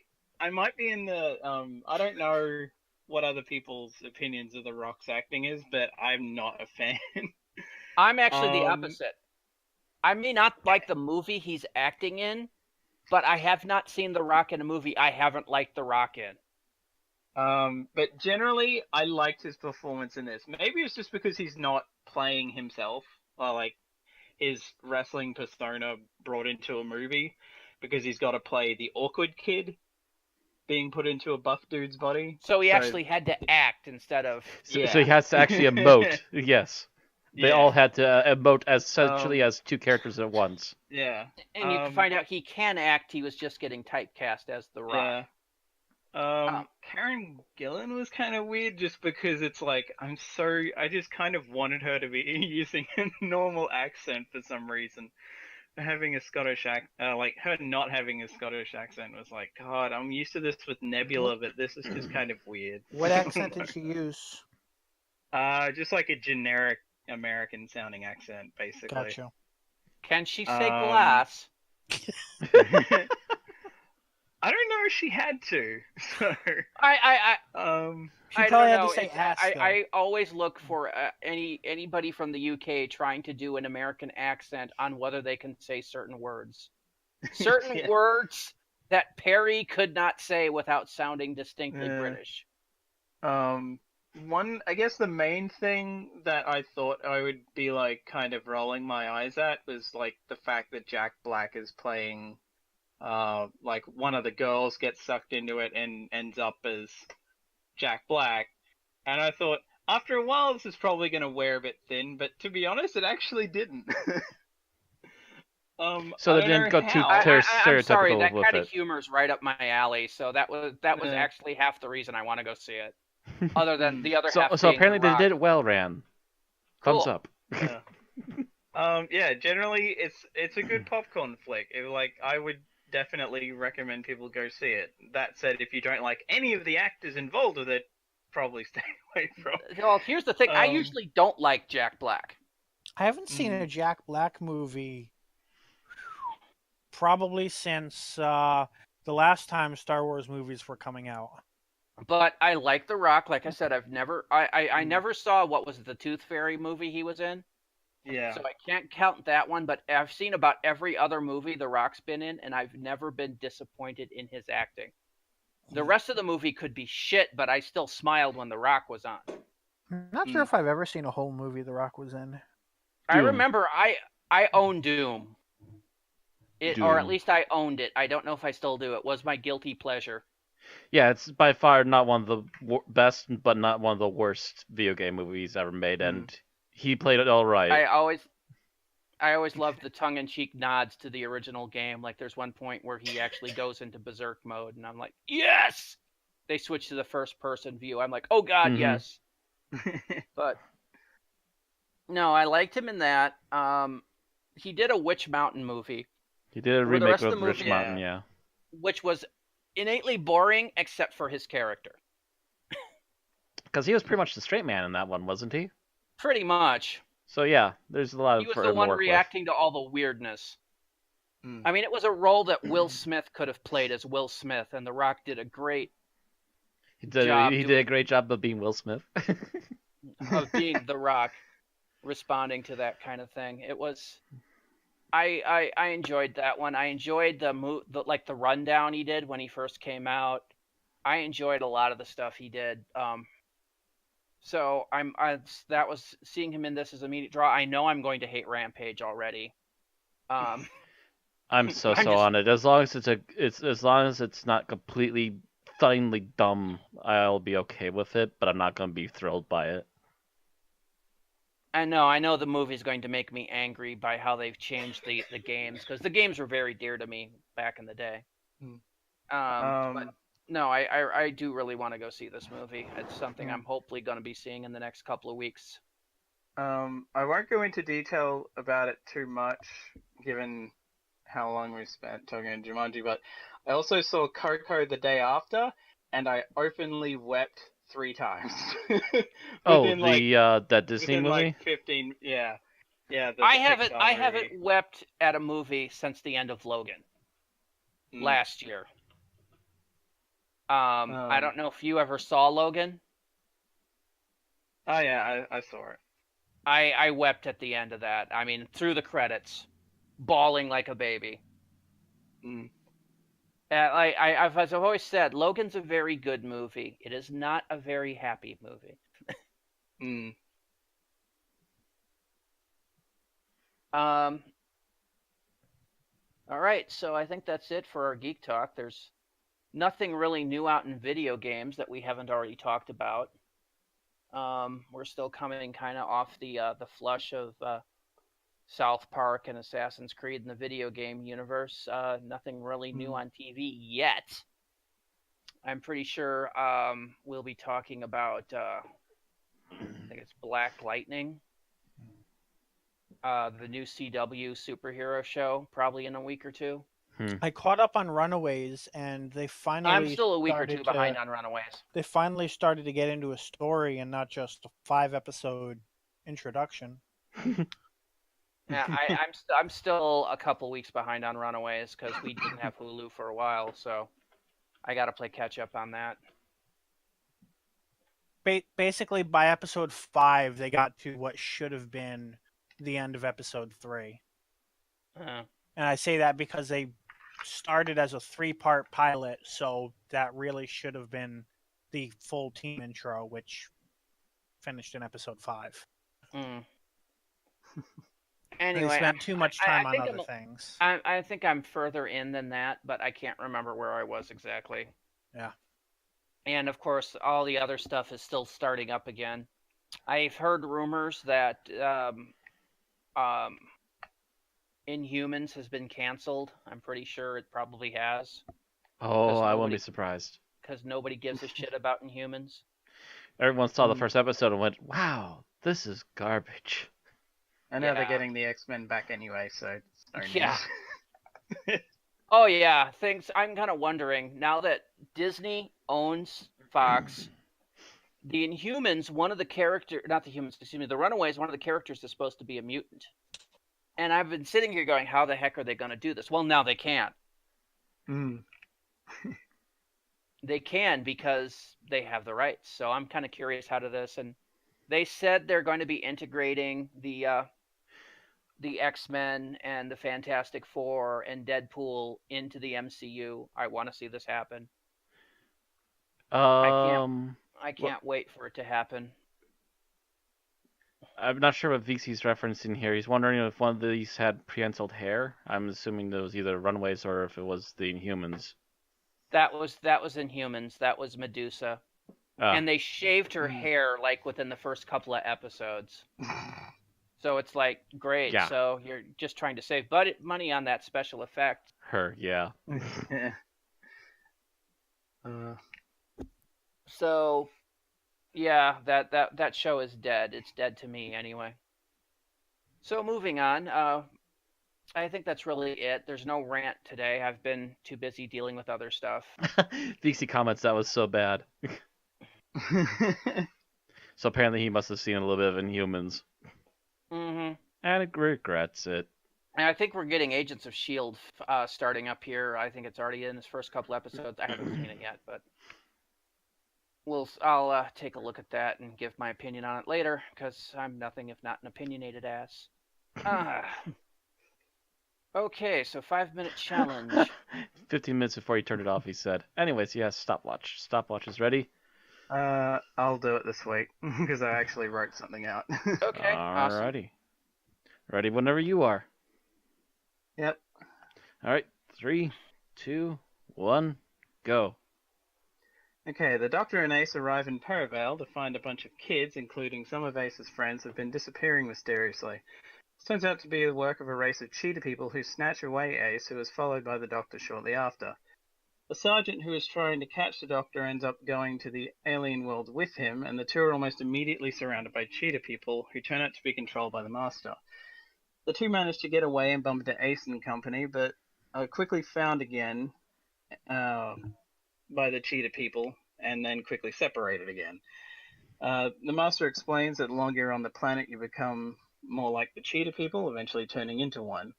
might be in the, I don't know what other people's opinions of The Rock's acting is, but I'm not a fan. I'm actually the opposite. I may not like the movie he's acting in, but I have not seen The Rock in a movie I haven't liked The Rock in. But generally, I liked his performance in this. Maybe it's just because he's not playing himself, or like his wrestling persona brought into a movie, because he's got to play the awkward kid being put into a buff dude's body. So he actually had to act instead of... So he has to actually emote, yes. They all had to emote as essentially as two characters at once. Yeah. And you can find out he can act, he was just getting typecast as The Rock. Yeah. Karen Gillan was kind of weird just because it's like, I just kind of wanted her to be using a normal accent for some reason. Having a Scottish like her not having a Scottish accent was like, God, I'm used to this with Nebula, but this is just kind of weird. What accent did she use? Just like a generic American sounding accent, basically. Gotcha. Can she say glass? I don't know if she had to. So, she probably had to say ass. I always look for anybody from the UK trying to do an American accent on whether they can say certain words. Certain words that Perry could not say without sounding distinctly British. I guess the main thing that I thought I would be like kind of rolling my eyes at was like the fact that Jack Black is playing like one of the girls gets sucked into it and ends up as Jack Black. And I thought, after a while, this is probably going to wear a bit thin, but to be honest, it actually didn't. So they didn't go too stereotypical I'm sorry, that with kind it. of humor is right up my alley, so that was actually half the reason I want to go see it. Other than the other half. So apparently they did it well, Ran. Thumbs Cool. up. Yeah, generally it's a good popcorn flick. I would definitely recommend people go see it. That said, if you don't like any of the actors involved with it, probably stay away from it. Well, here's the thing. I usually don't like Jack Black. I haven't seen a Jack Black movie probably since the last time Star Wars movies were coming out. But I like The Rock. Like I said, I never saw, what was it, the Tooth Fairy movie he was in? Yeah. So I can't count that one, but I've seen about every other movie The Rock's been in, and I've never been disappointed in his acting. The rest of the movie could be shit, but I still smiled when The Rock was on. I'm not sure if I've ever seen a whole movie The Rock was in. I remember I owned Doom. Doom. Or at least I owned it. I don't know if I still do. It was my guilty pleasure. Yeah, it's by far not one of the best, but not one of the worst video game movies ever made, and he played it all right. I always loved the tongue-in-cheek nods to the original game. Like, there's one point where he actually goes into berserk mode, and I'm like, yes! They switch to the first-person view. I'm like, oh god, yes. But no, I liked him in that. He did a Witch Mountain movie. He did a remake of Witch Mountain, yeah. Which was innately boring, except for his character. Because he was pretty much the straight man in that one, wasn't he? Pretty much. So yeah, there's a lot of. He was the one reacting to all the weirdness. I mean, it was a role that Will Smith could have played as Will Smith, and The Rock did a great job. He did a great job of being Will Smith. Of being The Rock, responding to that kind of thing. It was... I enjoyed that one. I enjoyed the rundown he did when he first came out. I enjoyed a lot of the stuff he did. So that was seeing him in this as an immediate draw. I know I'm going to hate Rampage already. I'm so on it. As long as it's not completely thuddingly dumb, I'll be okay with it. But I'm not going to be thrilled by it. I know the movie's going to make me angry by how they've changed the games, because the games were very dear to me back in the day. But no, I do really want to go see this movie. It's something I'm hopefully going to be seeing in the next couple of weeks. I won't go into detail about it too much, given how long we've spent talking about Jumanji, but I also saw Coco the day after, and I openly wept 3 times. That Disney movie? Like 15, yeah. I haven't wept at a movie since the end of Logan last year. I don't know if you ever saw Logan. Oh yeah, I saw it. I wept at the end of that. I mean, through the credits, bawling like a baby. I've always said, Logan's a very good movie. It is not a very happy movie. All right, so I think that's it for our Geek Talk. There's nothing really new out in video games that we haven't already talked about. We're still coming kind of off the flush of South Park and Assassin's Creed in the video game universe. Nothing really new on TV yet. I'm pretty sure we'll be talking about, I think it's Black Lightning, the new CW superhero show, probably in a week or two. I caught up on Runaways, and they finally... I'm still a week or two behind on Runaways. They finally started to get into a story and not just a 5-episode introduction. Yeah, I'm still a couple weeks behind on Runaways because we didn't have Hulu for a while, so I got to play catch up on that. Basically, by episode 5, they got to what should have been the end of episode 3. And I say that because they started as a 3-part pilot, so that really should have been the full team intro, which finished in episode 5. Anyway, they spent too much time on other things. I think I'm further in than that, but I can't remember where I was exactly. Yeah. And of course, all the other stuff is still starting up again. I've heard rumors that Inhumans has been canceled. I'm pretty sure it probably has. Oh, I wouldn't be surprised. Because nobody gives a shit about Inhumans. Everyone saw the first episode and went, wow, this is garbage. I know they're getting the X-Men back anyway, so it's no news. Oh, yeah. I'm kind of wondering, now that Disney owns Fox, the Inhumans, the Runaways, one of the characters is supposed to be a mutant. And I've been sitting here going, how the heck are they going to do this? Well, now they can't. They can because they have the rights. So I'm kind of curious how to this. And they said they're going to be integrating the X-Men and the Fantastic Four and Deadpool into the MCU. I want to see this happen. I can't wait for it to happen. I'm not sure what VC's referencing here. He's wondering if one of these had prehensile hair. I'm assuming it was either Runaways or if it was the Inhumans. That was Inhumans. That was Medusa. And they shaved her hair like within the first couple of episodes. So it's like, great. Yeah. So you're just trying to save money on that special effect. Yeah. So, yeah, that show is dead. It's dead to me anyway. So moving on, I think that's really it. There's no rant today. I've been too busy dealing with other stuff. VC comments, that was so bad. So apparently he must have seen a little bit of Inhumans. Mm-hmm. And it regrets it. And I think we're getting Agents of S.H.I.E.L.D. Starting up here. I think it's already in its first couple episodes. I haven't seen it yet, but I'll take a look at that and give my opinion on it later, because I'm nothing if not an opinionated ass. Okay, so 5-minute challenge. 15 minutes before he turned it off, he said. Anyways, yes, stopwatch. Stopwatch is ready. I'll do it this week because I actually wrote something out. Okay, awesome. Alrighty. Ready whenever you are. Yep. Alright, 3, 2, 1, go. Okay, the Doctor and Ace arrive in Perivale to find a bunch of kids, including some of Ace's friends, have been disappearing mysteriously. This turns out to be the work of a race of cheetah people who snatch away Ace, who is followed by the Doctor shortly after. The sergeant who is trying to catch the Doctor ends up going to the alien world with him, and the two are almost immediately surrounded by cheetah people, who turn out to be controlled by the Master. The two manage to get away and bump into Ace and company, but are quickly found again by the cheetah people, and then quickly separated again. The Master explains that the longer you're on the planet, you become more like the cheetah people, eventually turning into one.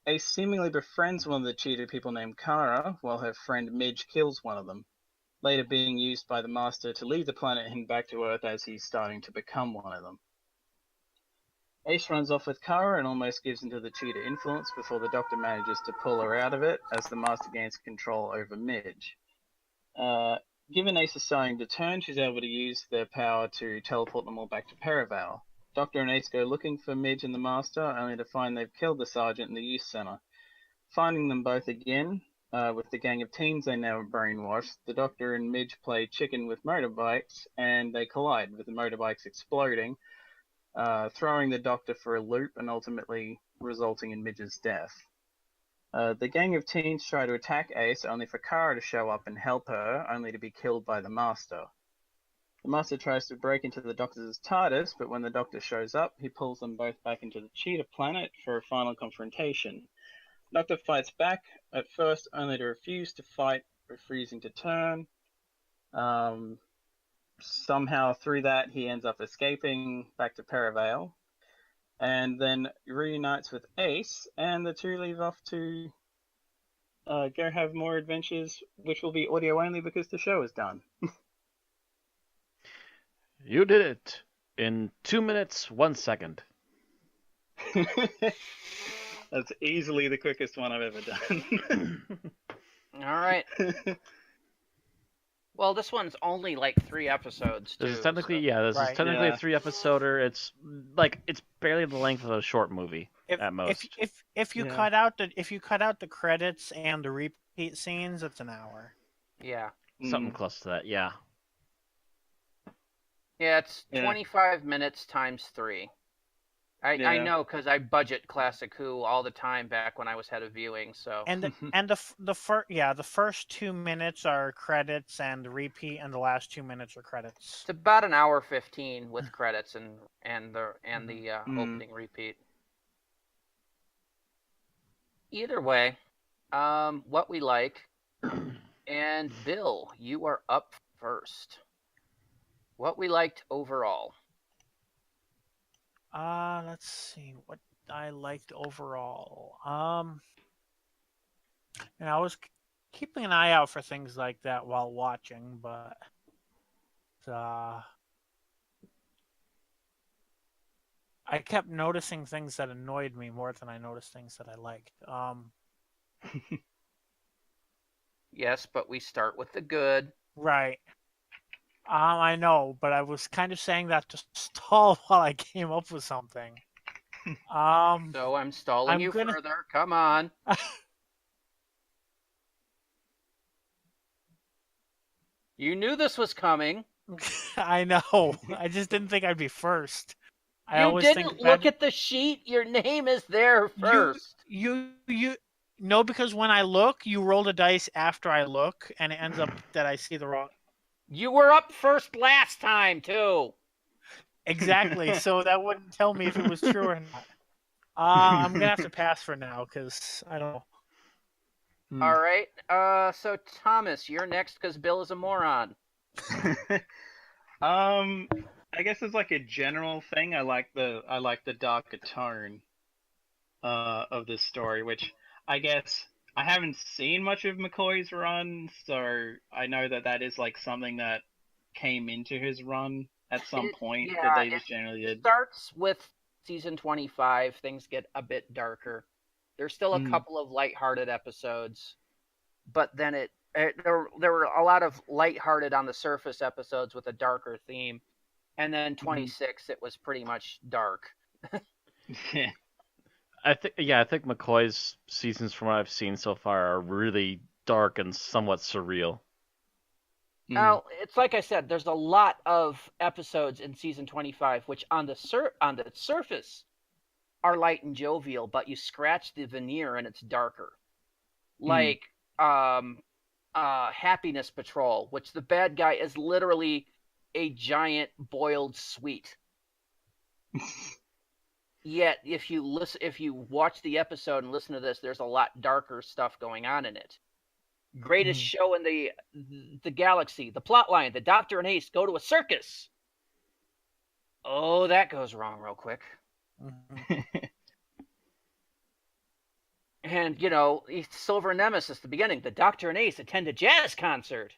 Ace seemingly befriends one of the cheetah people named Kara, while her friend Midge kills one of them, later being used by the Master to leave the planet and back to Earth as he's starting to become one of them. Ace runs off with Kara and almost gives into the cheetah influence before the Doctor manages to pull her out of it as the Master gains control over Midge. Given Ace is starting to turn, she's able to use their power to teleport them all back to Perivale. Doctor and Ace go looking for Midge and the Master, only to find they've killed the Sergeant in the youth center. Finding them both again, with the gang of teens they now brainwashed, the Doctor and Midge play chicken with motorbikes, and they collide, with the motorbikes exploding, throwing the Doctor for a loop and ultimately resulting in Midge's death. The gang of teens try to attack Ace, only for Kara to show up and help her, only to be killed by the Master. The Master tries to break into the Doctor's TARDIS, but when the Doctor shows up, he pulls them both back into the cheetah planet for a final confrontation. The Doctor fights back, at first only to refuse to fight, refusing to turn. Somehow through that, he ends up escaping back to Perivale, and then reunites with Ace, and the two leave off to go have more adventures, which will be audio only because the show is done. You did it in 2 minutes, 1 second. That's easily the quickest one I've ever done. All right. Well, this one's only like 3 episodes. This is technically, this is technically a 3-episoder. It's barely the length of a short movie at most. If you cut out the credits and the repeat scenes, it's an hour. Yeah. Something close to that. Yeah. Yeah, it's 25 minutes times 3. I know because I budget Classic Who all the time back when I was head of viewing. So the first 2 minutes are credits and the repeat, and the last 2 minutes are credits. It's about an hour 15 with credits and the opening repeat. Either way, what we like, and Bill, you are up first. What we liked overall. Let's see what I liked overall. And I was keeping an eye out for things like that while watching, but I kept noticing things that annoyed me more than I noticed things that I liked. Yes, but we start with the good. Right. I know, but I was kind of saying that to stall while I came up with something. So I'm stalling you further. Come on. You knew this was coming. I know. I just didn't think I'd be first. You didn't look at the sheet. Your name is there first. No, because when I look, you roll the dice after I look, and it ends up that I see the wrong. You were up first last time, too. Exactly, so that wouldn't tell me if it was true or not. I'm going to have to pass for now, because I don't know. All right, so Thomas, you're next, because Bill is a moron. I guess it's like a general thing. I like the darker tone. of this story, which I guess I haven't seen much of McCoy's run, so I know that is like something that came into his run at some point that they just generally did. It starts with season 25. Things get a bit darker. There's still a couple of lighthearted episodes, but then there were a lot of lighthearted on the surface episodes with a darker theme, and then 26 it was pretty much dark. I think McCoy's seasons, from what I've seen so far, are really dark and somewhat surreal. Now, it's like I said, there's a lot of episodes in season 25 which on the surface are light and jovial, but you scratch the veneer and it's darker. Like Happiness Patrol, which the bad guy is literally a giant boiled sweet. Yet, if you watch the episode and listen to this, there's a lot darker stuff going on in it. Greatest show in the galaxy. The plot line: the Doctor and Ace go to a circus. Oh, that goes wrong real quick. And, Silver Nemesis, the beginning. The Doctor and Ace attend a jazz concert.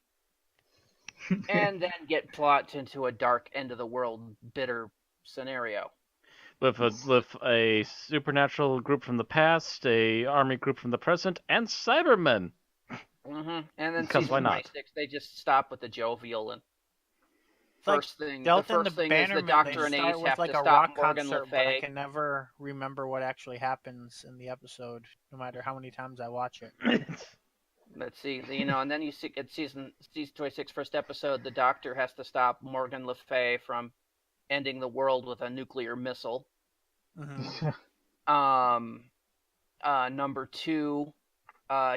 And then get plopped into a dark end-of-the-world bitter scenario. With a supernatural group from the past, a army group from the present, and Cybermen. And then because season why not? 26, they just stop with the jovial and the first thing is the Doctor and Ace have to stop Morgan Le But I Fay. can never remember what actually happens in the episode, no matter how many times I watch it. Let's see, and then you see at season 26 first episode, the Doctor has to stop Morgan Le Fay from ending the world with a nuclear missile. Number 2,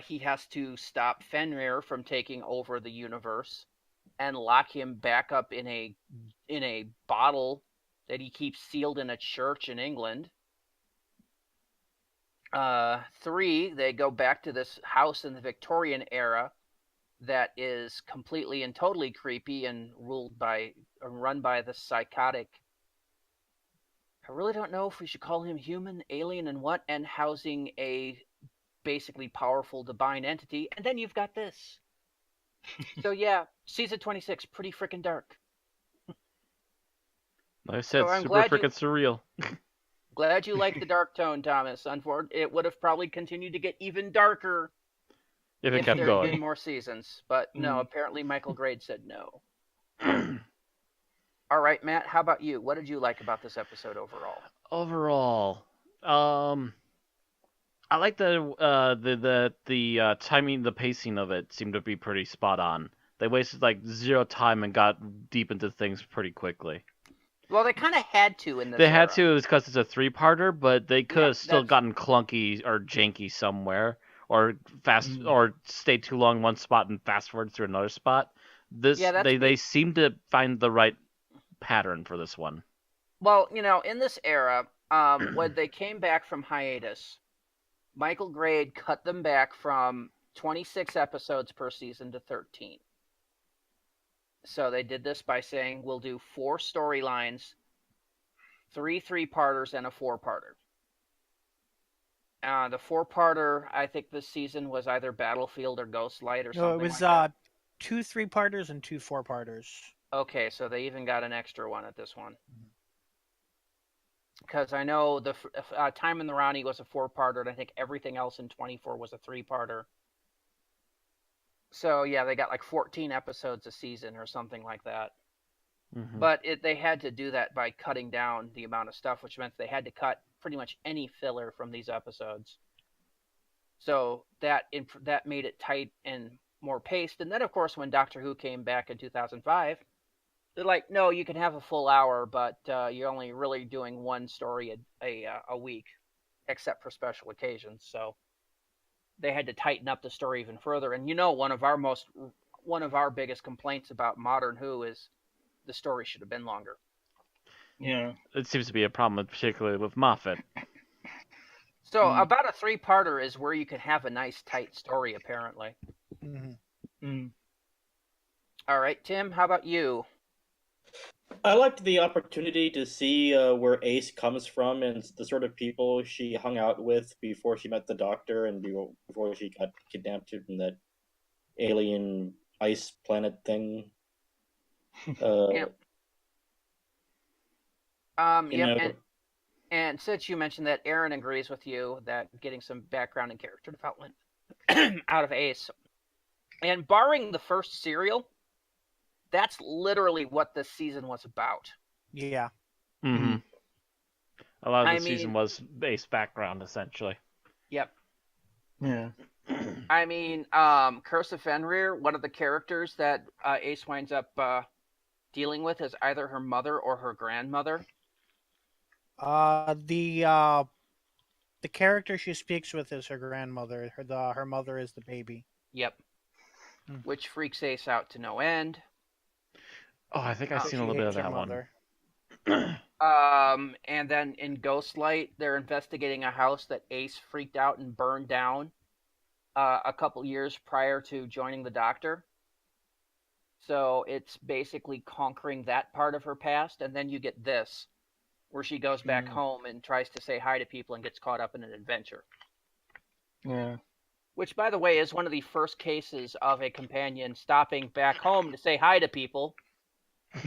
he has to stop Fenrir from taking over the universe and lock him back up in a bottle that he keeps sealed in a church in England. 3, they go back to this house in the Victorian era that is completely and totally creepy and run by the psychotic. I really don't know if we should call him human, alien, and housing a basically powerful divine entity. And then you've got this. So yeah, season 26, pretty freaking dark. Like I said, super freaking surreal. Glad you like the dark tone, Thomas. Unfortunately, it would have probably continued to get even darker if it kept there going. had been more seasons. But no, apparently Michael Grade said no. All right, Matt, how about you? What did you like about this episode overall? I like the timing, the pacing of it seemed to be pretty spot on. They wasted like 0 time and got deep into things pretty quickly. Well, they kind of had to in this. They had to because it's a 3-parter, but they could have still gotten clunky or janky somewhere, or or stayed too long in one spot and fast forward through another spot. They seem to find the right pattern for this one. Well, in this era, when they came back from hiatus, Michael Grade cut them back from 26 episodes per season to 13. So they did this by saying, we'll do 4 storylines, 3 3-parters, and a 4-parter. The 4-parter, I think this season was either Battlefield or Ghostlight or something. No, it was like that. 2 3-parters and 2 4-parters. Okay, so they even got an extra one at this one. Because I know the Time in the Ronnie was a 4-parter, and I think everything else in 24 was a 3-parter. So yeah, they got like 14 episodes a season or something like that. But they had to do that by cutting down the amount of stuff, which meant they had to cut pretty much any filler from these episodes. So that made it tight and more paced. And then, of course, when Doctor Who came back in 2005, they're like, no, you can have a full hour, but you're only really doing 1 story a week, except for special occasions. So they had to tighten up the story even further. And one of our biggest complaints about modern Who is the story should have been longer. Yeah, it seems to be a problem, particularly with Moffat. So about a 3-parter is where you can have a nice tight story, apparently. Mm-hmm. All right, Tim, how about you? I liked the opportunity to see where Ace comes from and the sort of people she hung out with before she met the Doctor and before she got kidnapped in that alien ice planet thing. Yep. You know, and since you mentioned that, Aaron agrees with you that getting some background and character development out of Ace, and barring the first serial, that's literally what this season was about. Yeah. Mm-hmm. A lot of the season was Ace background, essentially. Yep. Yeah. I mean, Curse of Fenrir, one of the characters that Ace winds up dealing with is either her mother or her grandmother. The character she speaks with is her grandmother. Her mother is the baby. Yep. Which freaks Ace out to no end. Oh, I think I've seen a little bit of that one. And then in Ghostlight, they're investigating a house that Ace freaked out and burned down a couple years prior to joining the Doctor. So it's basically conquering that part of her past, and then you get this, where she goes back home and tries to say hi to people and gets caught up in an adventure. Yeah. Which, by the way, is one of the first cases of a companion stopping back home to say hi to people. This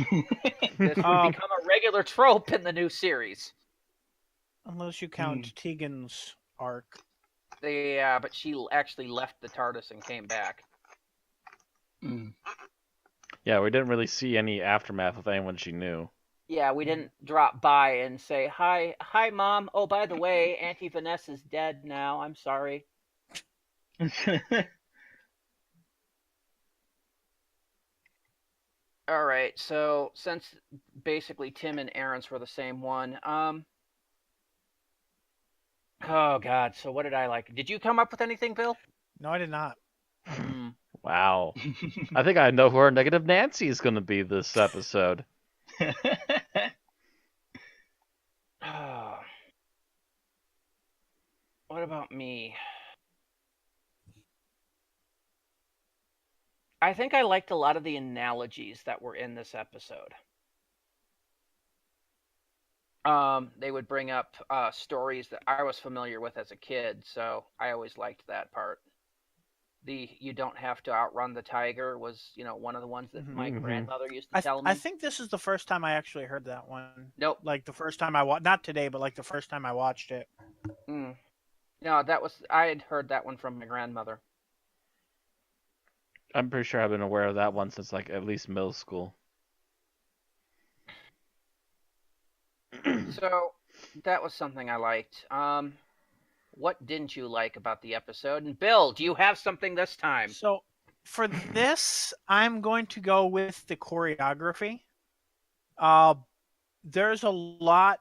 would become a regular trope in the new series. Unless you count Tegan's arc. Yeah, but she actually left the TARDIS and came back. Yeah, we didn't really see any aftermath of anyone she knew. Yeah, we didn't drop by and say, hi, Mom. Oh, by the way, Auntie Vanessa's dead now. I'm sorry. All right, so since basically Tim and Aaron's were the same one, oh God, so what did I like? Did you come up with anything, Bill? No, I did not. Wow. I think I know who our negative Nancy is going to be this episode. What about me? I think I liked a lot of the analogies that were in this episode. They would bring up stories that I was familiar with as a kid, so I always liked that part. The "you don't have to outrun the tiger" was, one of the ones that my grandmother used to tell me. I think this is the first time I actually heard that one. Nope. Like the first time I watched, not today, but like the first time I watched it. No, I had heard that one from my grandmother. I'm pretty sure I've been aware of that one since like at least middle school. So that was something I liked. What didn't you like about the episode? And Bill, do you have something this time? So for this, I'm going to go with the choreography. There's a lot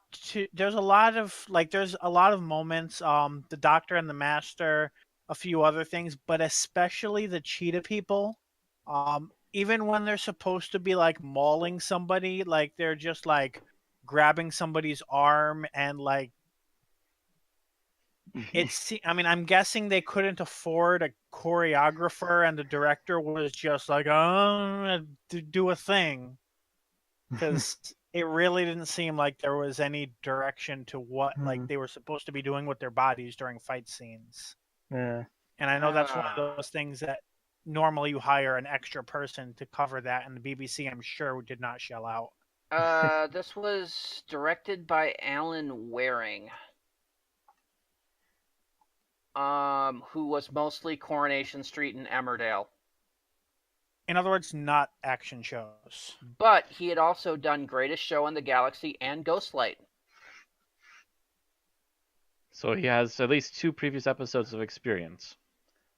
of moments. The Doctor and the Master, a few other things, but especially the cheetah people. Even when they're supposed to be like mauling somebody, like they're just like grabbing somebody's arm and like I'm guessing they couldn't afford a choreographer and the director was just like, to do a thing. Because it really didn't seem like there was any direction to what like they were supposed to be doing with their bodies during fight scenes. Yeah. And I know that's one of those things that normally you hire an extra person to cover that, and the BBC, I'm sure, did not shell out. This was directed by Alan Waring. Who was mostly Coronation Street and Emmerdale. In other words, not action shows. But he had also done Greatest Show in the Galaxy and Ghostlight. So he has at least 2 previous episodes of experience.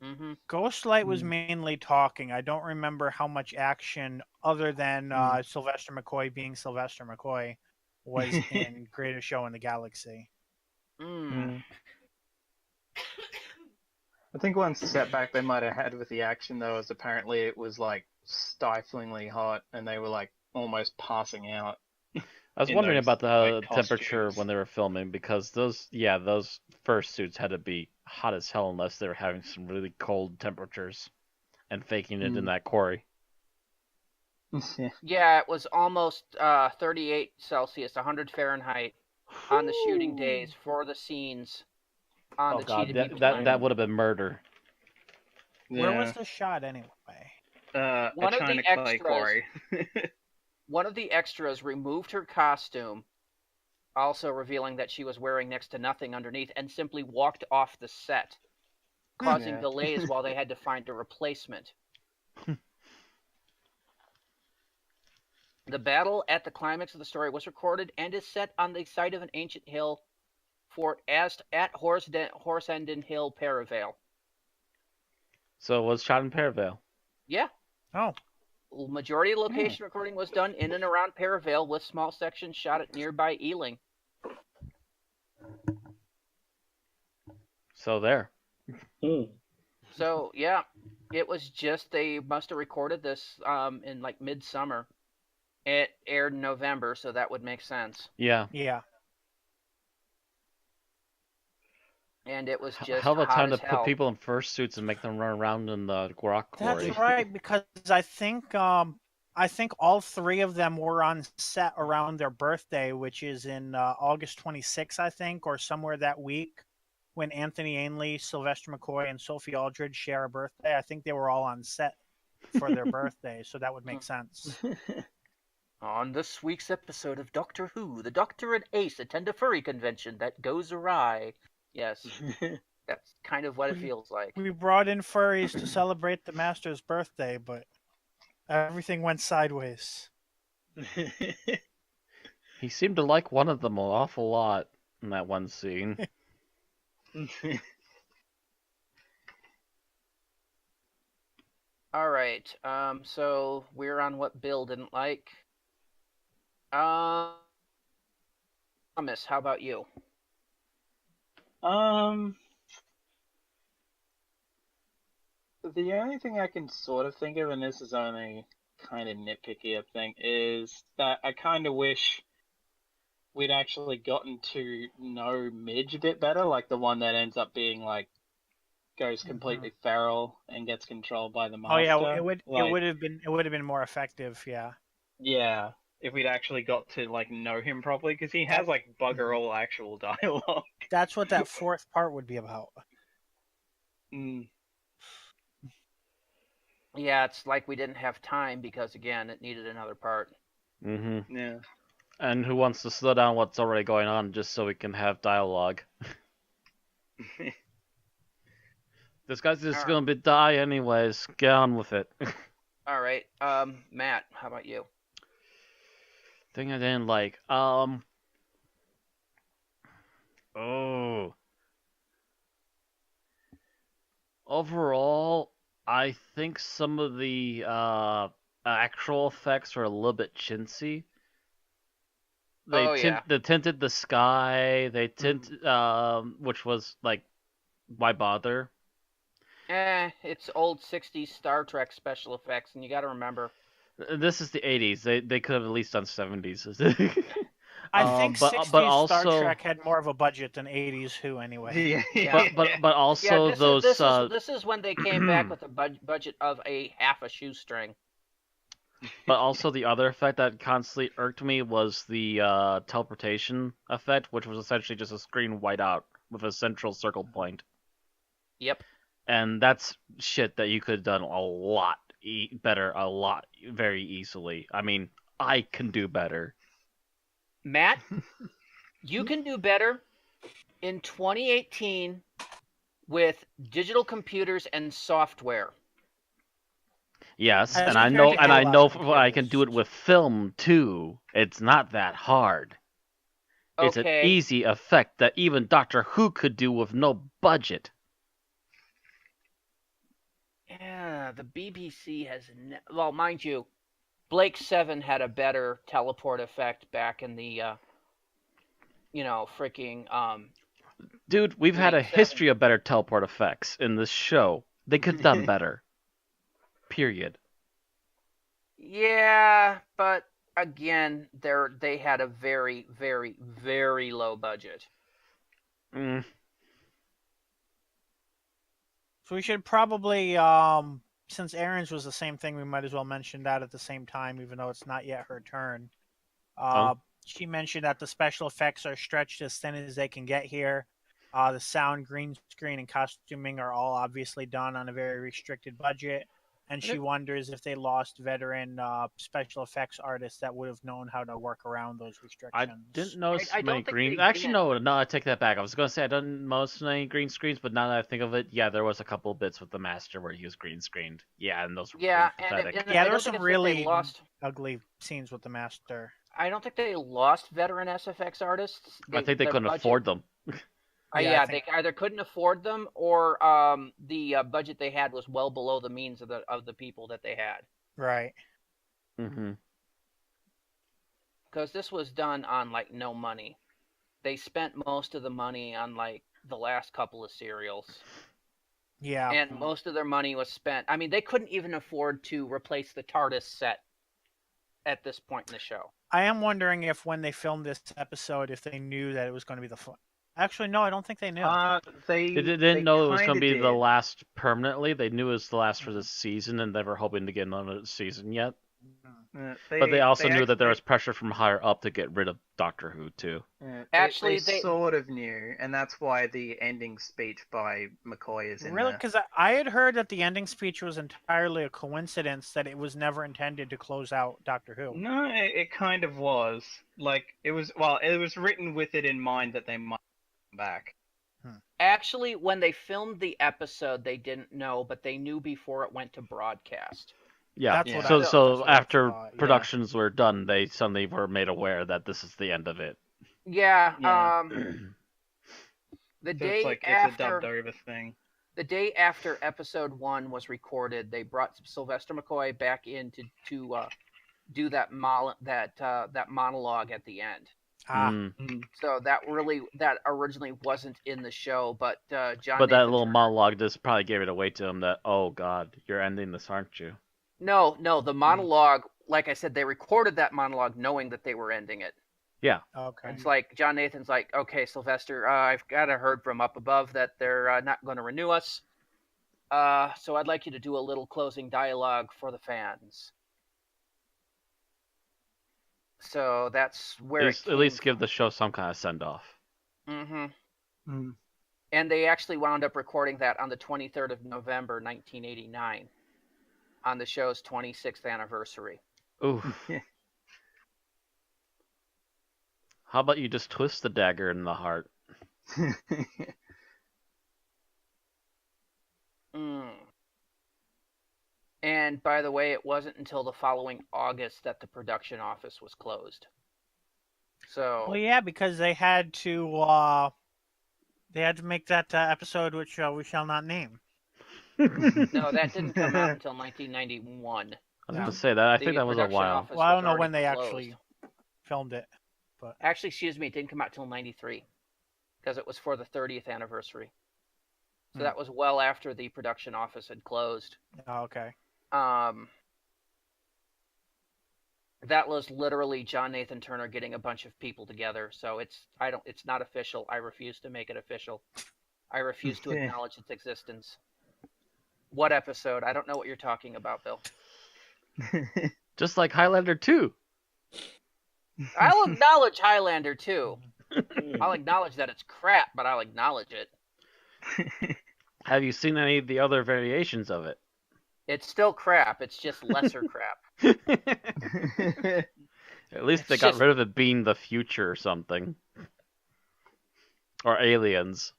Mm-hmm. Ghostlight was mainly talking. I don't remember how much action, other than Sylvester McCoy being Sylvester McCoy, was in Greatest Show in the Galaxy. I think one setback they might have had with the action, though, is apparently it was, like, stiflingly hot, and they were, like, almost passing out. I was wondering about the temperature when they were filming, because those first suits had to be hot as hell unless they were having some really cold temperatures and faking it in that quarry. Yeah, it was almost 38 Celsius, 100 Fahrenheit on the shooting days for the scenes on the God, Cheetah People that planet. would have been murder. Where was the shot anyway? One of the extras. One of the extras removed her costume, also revealing that she was wearing next to nothing underneath, and simply walked off the set, causing delays while they had to find a replacement. The battle at the climax of the story was recorded and is set on the site of an ancient hill fort at Horseenden Hill, Perivale. So it was shot in Perivale. Yeah. Oh. Majority of location recording was done in and around Perivale, with small sections shot at nearby Ealing. So there. So yeah, it was just, they must have recorded this in like midsummer. It aired in November, so that would make sense. Yeah. Yeah. And it was just hell of a time to hell. put people in fursuits and make them run around in the rock quarry. That's right, because I think all three of them were on set around their birthday, which is in August 26th, I think, or somewhere that week, when Anthony Ainley, Sylvester McCoy, and Sophie Aldred share a birthday. I think they were all on set for their birthday, so that would make sense. On this week's episode of Doctor Who, the Doctor and Ace attend a furry convention that goes awry. Yes, that's kind of what it feels like. We brought in furries to celebrate the Master's birthday, but everything went sideways. He seemed to like one of them an awful lot in that one scene. All right, so we're on what Bill didn't like. Thomas, how about you? The only thing I can sort of think of, and this is only kind of nitpicky I think, is that I kind of wish we'd actually gotten to know Midge a bit better, like the one that ends up being like goes completely feral and gets controlled by the Master. Oh yeah, it would have been more effective, yeah. Yeah, if we'd actually got to like know him properly, because he has like bugger all actual dialogue. That's what that fourth part would be about. Yeah, it's like we didn't have time because, again, it needed another part. Mm-hmm. Yeah. And who wants to slow down what's already going on just so we can have dialogue? This guy's just gonna die anyways. Get on with it. All right, Matt, how about you? Thing I didn't like. Overall, I think some of the actual effects are a little bit chintzy. They tinted the sky. They tinted, which was like, why bother? It's old 60s Star Trek special effects, and you got to remember. This is the 80s. They could have at least done 70s. I think 60s Star Trek had more of a budget than 80s Who anyway. Yeah. But also this is when they came back with a budget of a half a shoestring. But also the other effect that constantly irked me was the teleportation effect, which was essentially just a screen white out with a central circle point. Yep. And that's shit that you could have done a lot better, very easily. I mean, I can do better. Matt, you can do better in 2018 with digital computers and software. Yes, and I know I can do it with film too. It's not that hard. Okay. It's an easy effect that even Doctor Who could do with no budget. Yeah, the BBC has... well, mind you, Blake 7 had a better teleport effect back in the, freaking... Dude, we've had a history of better teleport effects in this show. They could have done better. Period. Yeah, but again, they had a very, very, very low budget. So we should probably since Erin's was the same thing, we might as well mention that at the same time, even though it's not yet her turn. She mentioned that the special effects are stretched as thin as they can get here. The sound, green screen, and costuming are all obviously done on a very restricted budget. And she wonders if they lost veteran special effects artists that would have known how to work around those restrictions. I didn't notice many green. Actually, no, I take that back. I was going to say I didn't notice any green screens, but now that I think of it, yeah, there was a couple bits with the Master where he was green screened. Yeah, and those were pathetic. There were some really ugly scenes with the Master. I don't think they lost veteran SFX artists. I think they couldn't afford them. They either couldn't afford them, or the budget they had was well below the means of the people that they had. Right. Mm-hmm. Because this was done on no money. They spent most of the money on the last couple of serials. Yeah. And most of their money was spent. I mean, they couldn't even afford to replace the TARDIS set at this point in the show. I am wondering if when they filmed this episode, if they knew that it was going to be the... Actually, no, I don't think they knew. They didn't know it was going to be the last permanently. They knew it was the last for this season, and they were hoping to get another season yet. But they also knew that there was pressure from higher up to get rid of Doctor Who, too. Actually, they sort of knew, and that's why the ending speech by McCoy is in there. Really? Because I had heard that the ending speech was entirely a coincidence, that it was never intended to close out Doctor Who. No, it kind of was. It was written with it in mind that they might come back. Actually, when they filmed the episode, they didn't know, but they knew before it went to broadcast. Yeah, so after productions were done, they suddenly were made aware that this is the end of it. Yeah. The day it's after, a dubbed over thing. The day after episode 1 was recorded, they brought Sylvester McCoy back in to do that monologue at the end. So that originally wasn't in the show, but John. But that little monologue just probably gave it away to him that, oh God, you're ending this, aren't you? No, the monologue, like I said, they recorded that monologue knowing that they were ending it. Yeah. Okay. It's like John Nathan's like, okay, Sylvester, I've got heard from up above that they're not going to renew us. So I'd like you to do a little closing dialogue for the fans. So that's where at least give the show some kind of send off. Mm-hmm. And they actually wound up recording that on the 23rd of November, 1989. On the show's 26th anniversary. Ooh. How about you just twist the dagger in the heart? And by the way, it wasn't until the following August that the production office was closed. So. Well, yeah, because they had to make that episode which we shall not name. No, that didn't come out until 1991. I was going to say that. I think that was a while. Well, I don't know when they actually filmed it. But actually, excuse me, it didn't come out till 93 because it was for the 30th anniversary. So that was well after the production office had closed. Oh, okay. That was literally John Nathan Turner getting a bunch of people together. So it's not official. I refuse to make it official. I refuse to acknowledge its existence. What episode? I don't know what you're talking about, Bill. Just like Highlander 2. I'll acknowledge Highlander 2. I'll acknowledge that it's crap, but I'll acknowledge it. Have you seen any of the other variations of it? It's still crap. It's just lesser crap. At least they got rid of it being the future or something. Or aliens.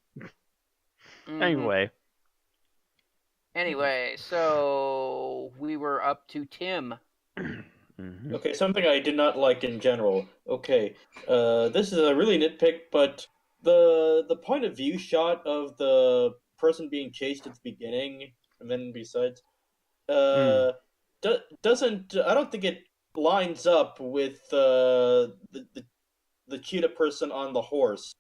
Mm-hmm. Anyway, so we were up to Tim. Mm-hmm. Okay, something I did not like in general. Okay, this is a really nitpick, but the point of view shot of the person being chased at the beginning, and then besides, doesn't. I don't think it lines up with the cheetah person on the horse.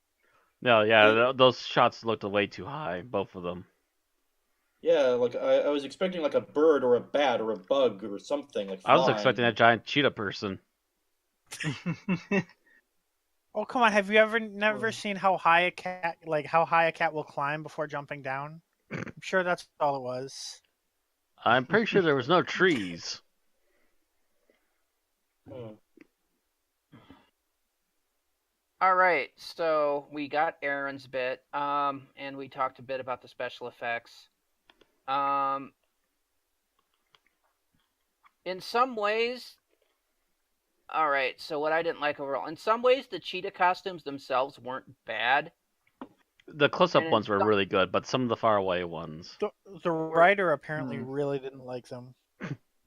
No, yeah, those shots looked way too high, both of them. Yeah, like I was expecting like a bird or a bat or a bug or something like. I was expecting a giant cheetah person. Oh come on! Have you never seen how high a cat will climb before jumping down? I'm sure that's all it was. I'm pretty sure there was no trees. All right, so we got Aaron's bit, and we talked a bit about the special effects. In some ways, all right, so what I didn't like overall, in some ways, the cheetah costumes themselves weren't bad. The close-up ones were really good, but some of the far-away ones. The writer apparently really didn't like them.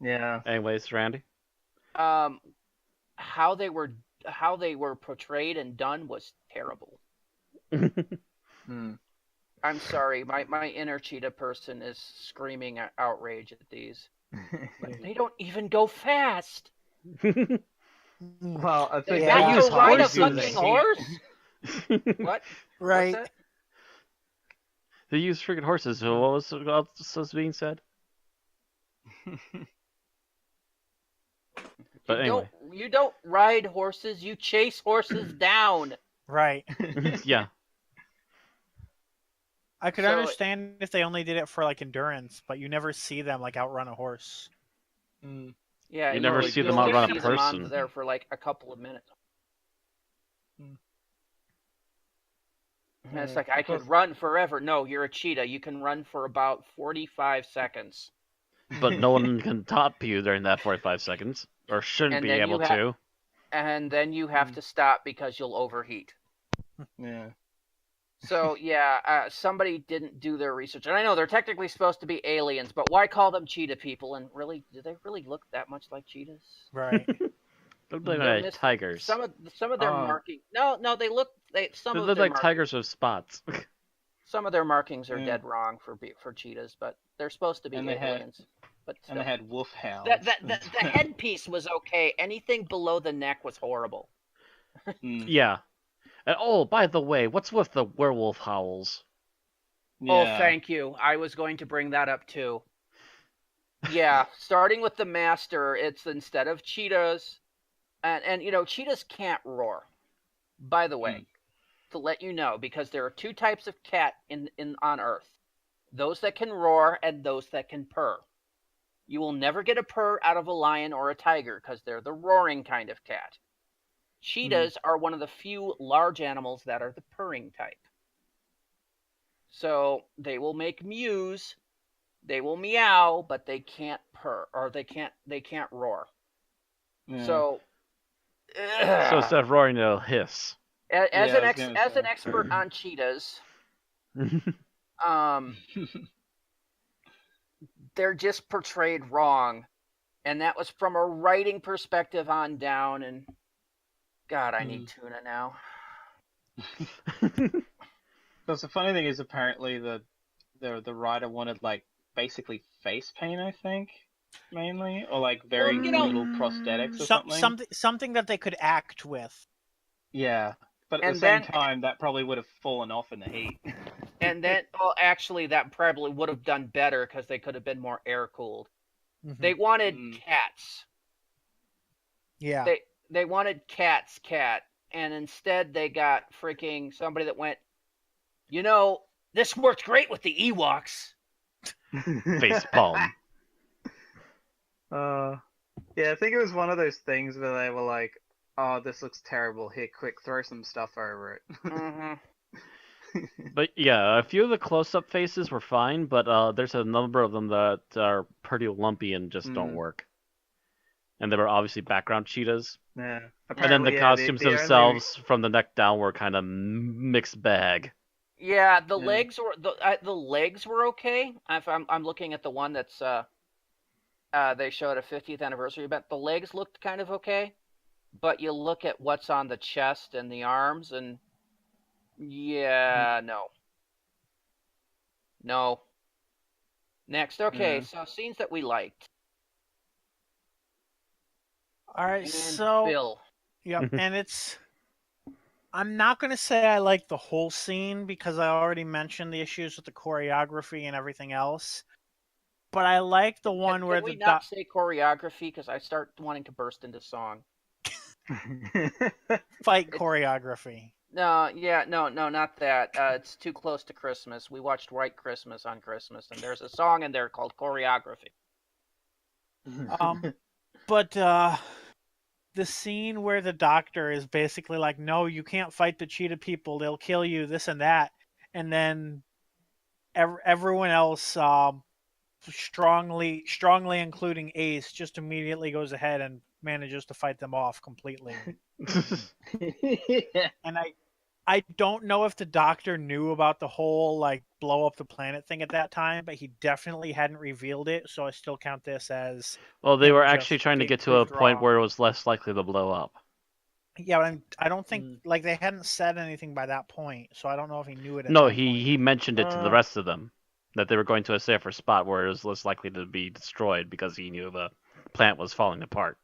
Yeah. Anyways, Randy? How they were portrayed and done was terrible. I'm sorry, my inner cheetah person is screaming outrage at these. But they don't even go fast. Well, I think they use ride a fucking horse. What? Right. What's that? They use freaking horses. So what was being said? But anyway. You don't ride horses. You chase horses down. Right. Yeah. I could understand if they only did it for like endurance, but you never see them like outrun a horse. Yeah, you never see them outrun a person. On there for like a couple of minutes. And it's like, I could run forever. No, you're a cheetah. You can run for about 45 seconds. But no one can top you during that 45 seconds. Or shouldn't be able to. And then you have to stop because you'll overheat. Yeah. So, yeah, somebody didn't do their research. And I know they're technically supposed to be aliens, but why call them cheetah people? And really, do they really look that much like cheetahs? Right. They look like tigers. Some of their markings. No, they look. They look like tigers with spots. Some of their markings are dead wrong for cheetahs, but they're supposed to be aliens. And they had wolfhounds. The headpiece was okay. Anything below the neck was horrible. Yeah. And by the way, what's with the werewolf howls? Yeah. Oh, thank you. I was going to bring that up too. Yeah, starting with the master, it's instead of cheetahs, and cheetahs can't roar. By the way, to let you know, because there are two types of cat on Earth: those that can roar and those that can purr. You will never get a purr out of a lion or a tiger because they're the roaring kind of cat. Cheetahs are one of the few large animals that are the purring type. So they will make mews, they will meow, but they can't purr, or they can't roar. Yeah. So instead of roaring, they'll hiss. As an expert on cheetahs, they're just portrayed wrong, and that was from a writing perspective on down. And God, I need tuna now. Because the funny thing is, apparently the writer wanted like basically face paint, I think, mainly, or like very little prosthetics or something that they could act with. Yeah, but at the same time, that probably would have fallen off in the heat. And then, actually, that probably would have done better because they could have been more air cooled. Mm-hmm. They wanted cats. Yeah. They wanted cat, and instead they got freaking somebody that went, this worked great with the Ewoks. Facepalm. Yeah, I think it was one of those things where they were like, oh, this looks terrible. Here, quick, throw some stuff over it. Mm-hmm. But yeah, a few of the close-up faces were fine, but there's a number of them that are pretty lumpy and just don't work. And they were obviously background cheetahs. Yeah. And then the costumes themselves, from the neck down, were kind of mixed bag. Yeah, the legs were okay. I'm looking at the one that's they showed a 50th anniversary event. The legs looked kind of okay, but you look at what's on the chest and the arms, and no. Next, okay, so scenes that we liked. All right, so Bill. Yep, and I'm not going to say I like the whole scene because I already mentioned the issues with the choreography and everything else. But I like the one where we not say choreography because I start wanting to burst into song. Fight choreography. No, not that. It's too close to Christmas. We watched White Christmas on Christmas, and there's a song in there called Choreography. But the scene where the doctor is basically like, no, you can't fight the cheetah people. They'll kill you, this and that. And then everyone else, strongly including Ace, just immediately goes ahead and manages to fight them off completely. And I don't know if the doctor knew about the whole like blow up the planet thing at that time, but he definitely hadn't revealed it, so I still count this as. Well, they were actually trying to get to a point where it was less likely to blow up. Yeah, but I don't think like they hadn't said anything by that point, so I don't know if he knew it. No, he mentioned it to the rest of them that they were going to a safer spot where it was less likely to be destroyed because he knew the plant was falling apart.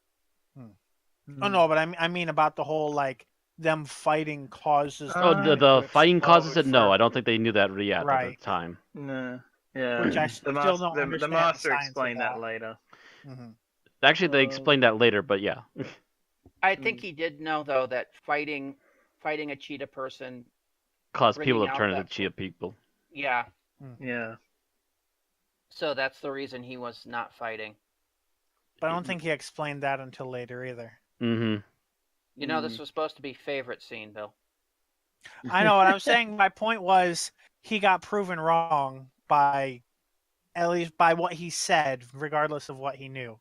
Oh no, but I mean about the whole like them fighting causes. The fighting causes it. No, I don't think they knew that yet at the time. No, yeah. Which I still don't understand. The master explained that later. Mm-hmm. Actually, they explained that later, but yeah. I think he did know though that fighting a cheetah person caused people to turn into cheetah people. Yeah. Yeah. So that's the reason he was not fighting. But I don't think he explained that until later either. Mm-hmm. You know, this was supposed to be favorite scene, Bill. I know what I'm saying. My point was he got proven wrong by, at least by what he said, regardless of what he knew.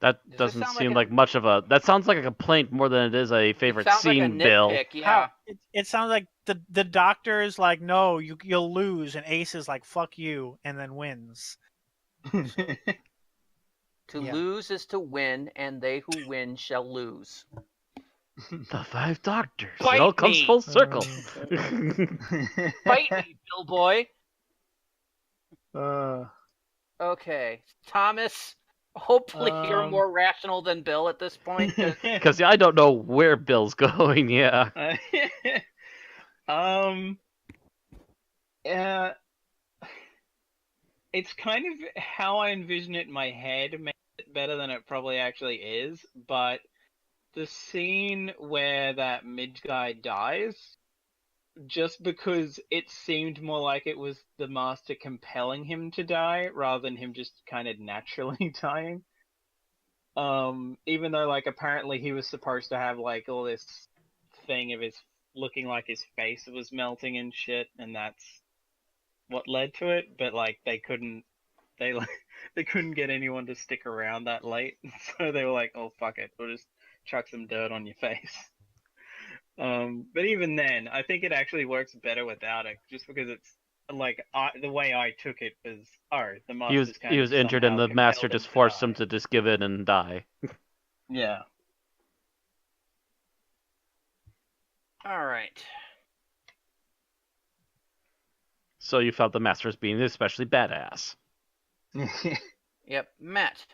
That doesn't seem like much of a. That sounds like a complaint more than it is a favorite scene, like a Bill. nitpick, yeah. It sounds like the doctor is like, no, you'll lose, and Ace is like, fuck you, and then wins. To lose is to win, and they who win shall lose. The Five Doctors. It all comes full circle. Fight me, Bill boy. Okay, Thomas. Hopefully you're more rational than Bill at this point. Because I don't know where Bill's going. Yeah. Yeah. It's kind of how I envision it in my head. Makes it better than it probably actually is. But the scene where that midge guy dies, just because it seemed more like it was the master compelling him to die rather than him just kind of naturally dying. Even though like apparently he was supposed to have like all this thing of his looking like his face was melting and shit, and that's what led to it, but like they couldn't get anyone to stick around that late, so they were like, oh fuck it, we'll just chuck some dirt on your face. But even then, I think it actually works better without it, just because it's like the way I took it was, the master he was injured, and the master just forced him to just give in and die. Yeah. All right. So you felt the master was being especially badass. Yep, Matt.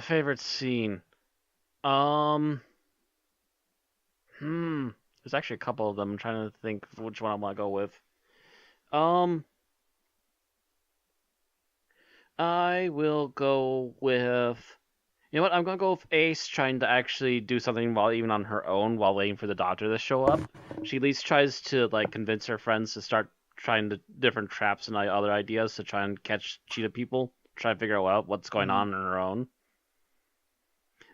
Favorite scene. There's actually a couple of them. I'm trying to think which one I want to go with. I will go with. You know what? I'm gonna go with Ace trying to actually do something while even on her own while waiting for the doctor to show up. She at least tries to like convince her friends to start trying to different traps and other ideas to try and catch cheetah people. Try to figure out what's going on her own.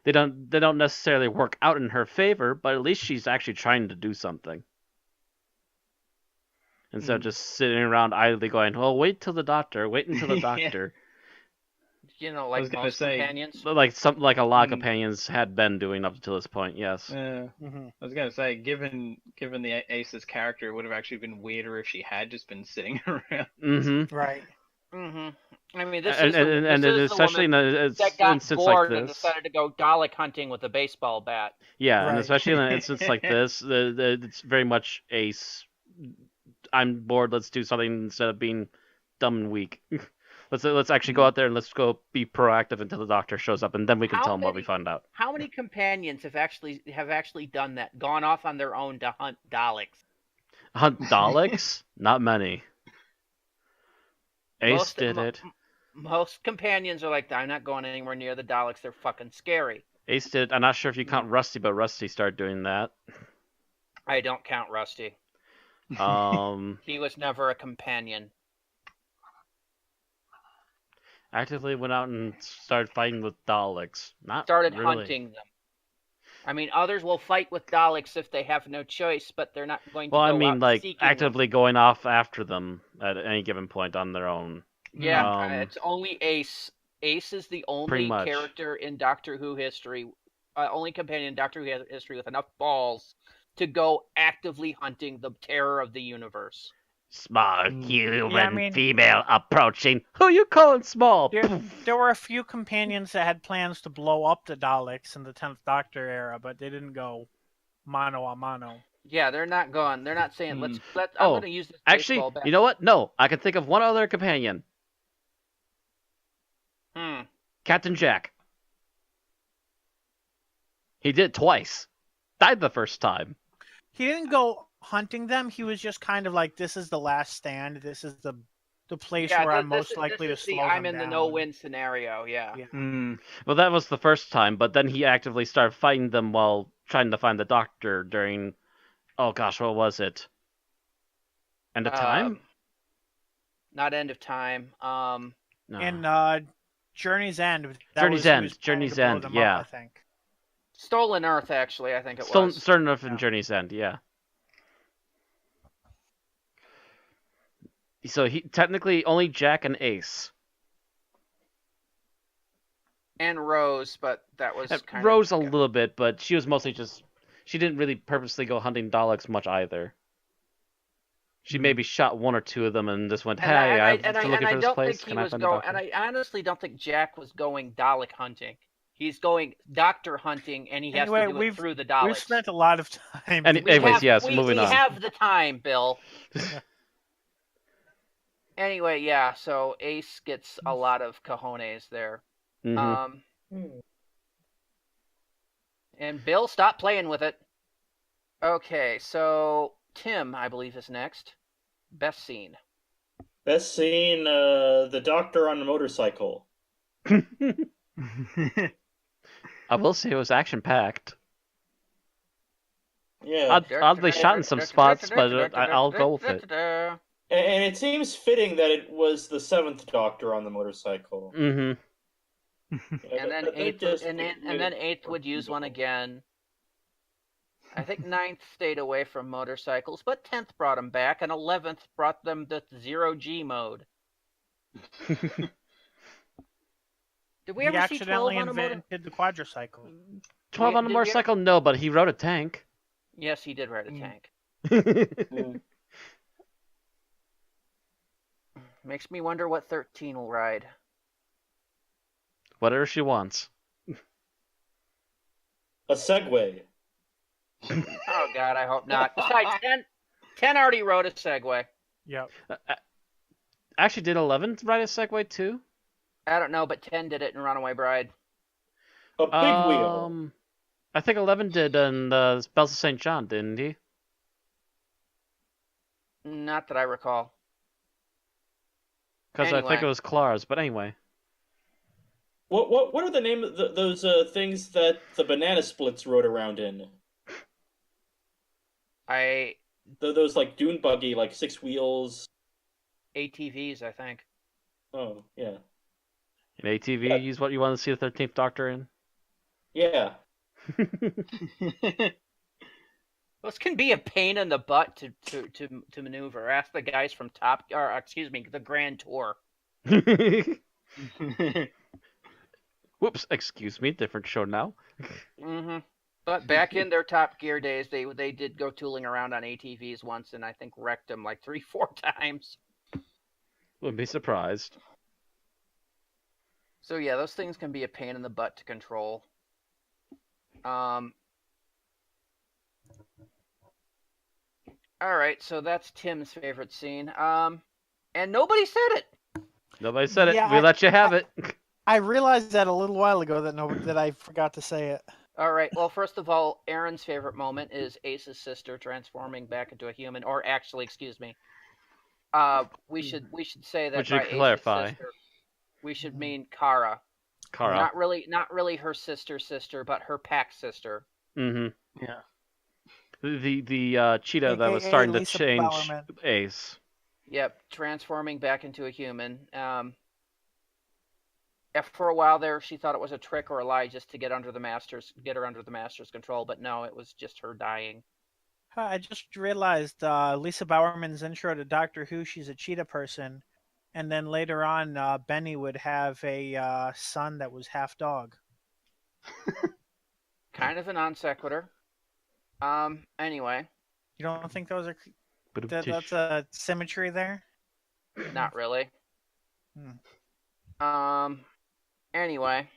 They don't necessarily work out in her favor, but at least she's actually trying to do something. Instead of just sitting around idly going, well, wait until the doctor. You know, like most companions? Like a lot of companions had been doing up until this point, yes. I was going to say, given the Ace's character, it would have actually been weirder if she had just been sitting around. Mm-hmm. Right. Mm-hmm. I mean, this is especially in an instance like this, and decided to go Dalek hunting with a baseball bat. Yeah, right. And especially in an instance like this, it's very much Ace. I'm bored. Let's do something instead of being dumb and weak. Let's actually go out there and let's go be proactive until the doctor shows up, and then we can tell him what we found out. How many companions have actually done that? Gone off on their own to hunt Daleks? Hunt Daleks? Not many. Ace did it. Most companions are like, I'm not going anywhere near the Daleks. They're fucking scary. Ace did it. I'm not sure if you count Rusty, but Rusty started doing that. I'm not sure if you count Rusty, but Rusty started doing that. Ace did it. I'm not sure if you count Rusty, but Rusty started doing that. Ace did it. I'm not sure if you count Rusty, but Rusty started doing that. Ace did. I'm not sure if you count Rusty, but Rusty started doing that. I don't count Rusty. He was never a companion. Actively went out and started fighting with Daleks. Not started really. hunting them. I mean, others will fight with Daleks if they have no choice, but they're not going to Well, go I mean, out like, seeking actively going off after them at any given point on their own. Yeah, it's only Ace. Ace is the only much. character in Doctor Who history, only companion in Doctor Who history with enough balls to go actively hunting the terror of the universe. Small human female approaching. Who you calling small? There were a few companions that had plans to blow up the Daleks in the 10th Doctor era, but they didn't go mano a mano. Yeah, they're not going. They're not saying, I'm going to use this actually, baseball bat. You know what? No, I can think of one other companion. Captain Jack. He did it twice. Died the first time. He didn't go hunting them. He was just kind of like, this is the last stand. This is the place where I'm most likely to slow them I'm in down. the no-win scenario, yeah. Well, that was the first time, but then he actively started fighting them while trying to find the Doctor during... Oh gosh, what was it? End of Time? Not End of Time. No. And Journey's End. Journey's End, yeah. I think. Stolen Earth, actually, I think it was. Stolen Earth and Journey's End, yeah. So he technically only Jack and Ace. And Rose, but that was kind Rose a little bit, but she was mostly just... She didn't really purposely go hunting Daleks much either. She maybe shot one or two of them and just went, "Hey, I'm looking for this place. Can I find a doctor?" And I honestly don't think Jack was going Dalek hunting. He's going Doctor hunting, and he has to do it through the Daleks. We've spent a lot of time. Anyways, moving on. We have the time, Bill. Anyway, yeah. So Ace gets a lot of cojones there. And Bill, stop playing with it. Okay, so Tim, I believe, is next. Best scene. Best scene, the Doctor on the motorcycle. I will say it was action-packed. Yeah. Oddly shot in some spots, but I'll go with it. And it seems fitting that it was the 7th Doctor on the motorcycle. Mm-hmm. And then eighth would use one again. I think 9th stayed away from motorcycles, but 10th brought them back, and 11th brought them to 0G mode. Did we ever see 12 on a motorcycle? He accidentally invented the quadricycle. 12 on a motorcycle? No, but he rode a tank. Yes, he did ride a tank. Makes me wonder what 13 will ride. Whatever she wants. A Segway. Oh, God, I hope not. Besides, 10 already rode a Segway. Yep. Actually, did 11 ride a Segway, too? I don't know, but 10 did it in Runaway Bride. A big wheel. I think 11 did in Bells of St. John, didn't he? Not that I recall. Because I think it was Clara's, but anyway. What are the name of those things that the Banana Splits rode around in? Those like dune buggy, like 6 wheels. ATVs, I think. Oh, yeah. An ATV is what you want to see the 13th Doctor in? Yeah. Those can be a pain in the butt to maneuver. Ask the guys from the Grand Tour. Whoops, excuse me, different show now. Mm-hmm. But back in their Top Gear days, they did go tooling around on ATVs once, and I think wrecked them like 3-4 times. Wouldn't be surprised. So yeah, those things can be a pain in the butt to control. All right, so that's Tim's favorite scene. And nobody said it. Nobody said it. We let you have it. I realized that a little while ago that I forgot to say it. All right. Well, first of all, Aaron's favorite moment is Ace's sister transforming back into a human, or actually, excuse me. We should say that. Would you clarify? Sister, we should mean Kara. Kara. Not really her sister, but her pack sister. Mm-hmm. Yeah. The cheetah that was starting to change Bowerman. Ace. Yep, transforming back into a human. For a while there, she thought it was a trick or a lie just to get her under the master's control, but no, it was just her dying. I just realized Lisa Bowerman's intro to Doctor Who, she's a cheetah person, and then later on, Benny would have a son that was half dog. Kind of a non sequitur. Anyway. You don't think those are that's a symmetry there? Not really. Anyway.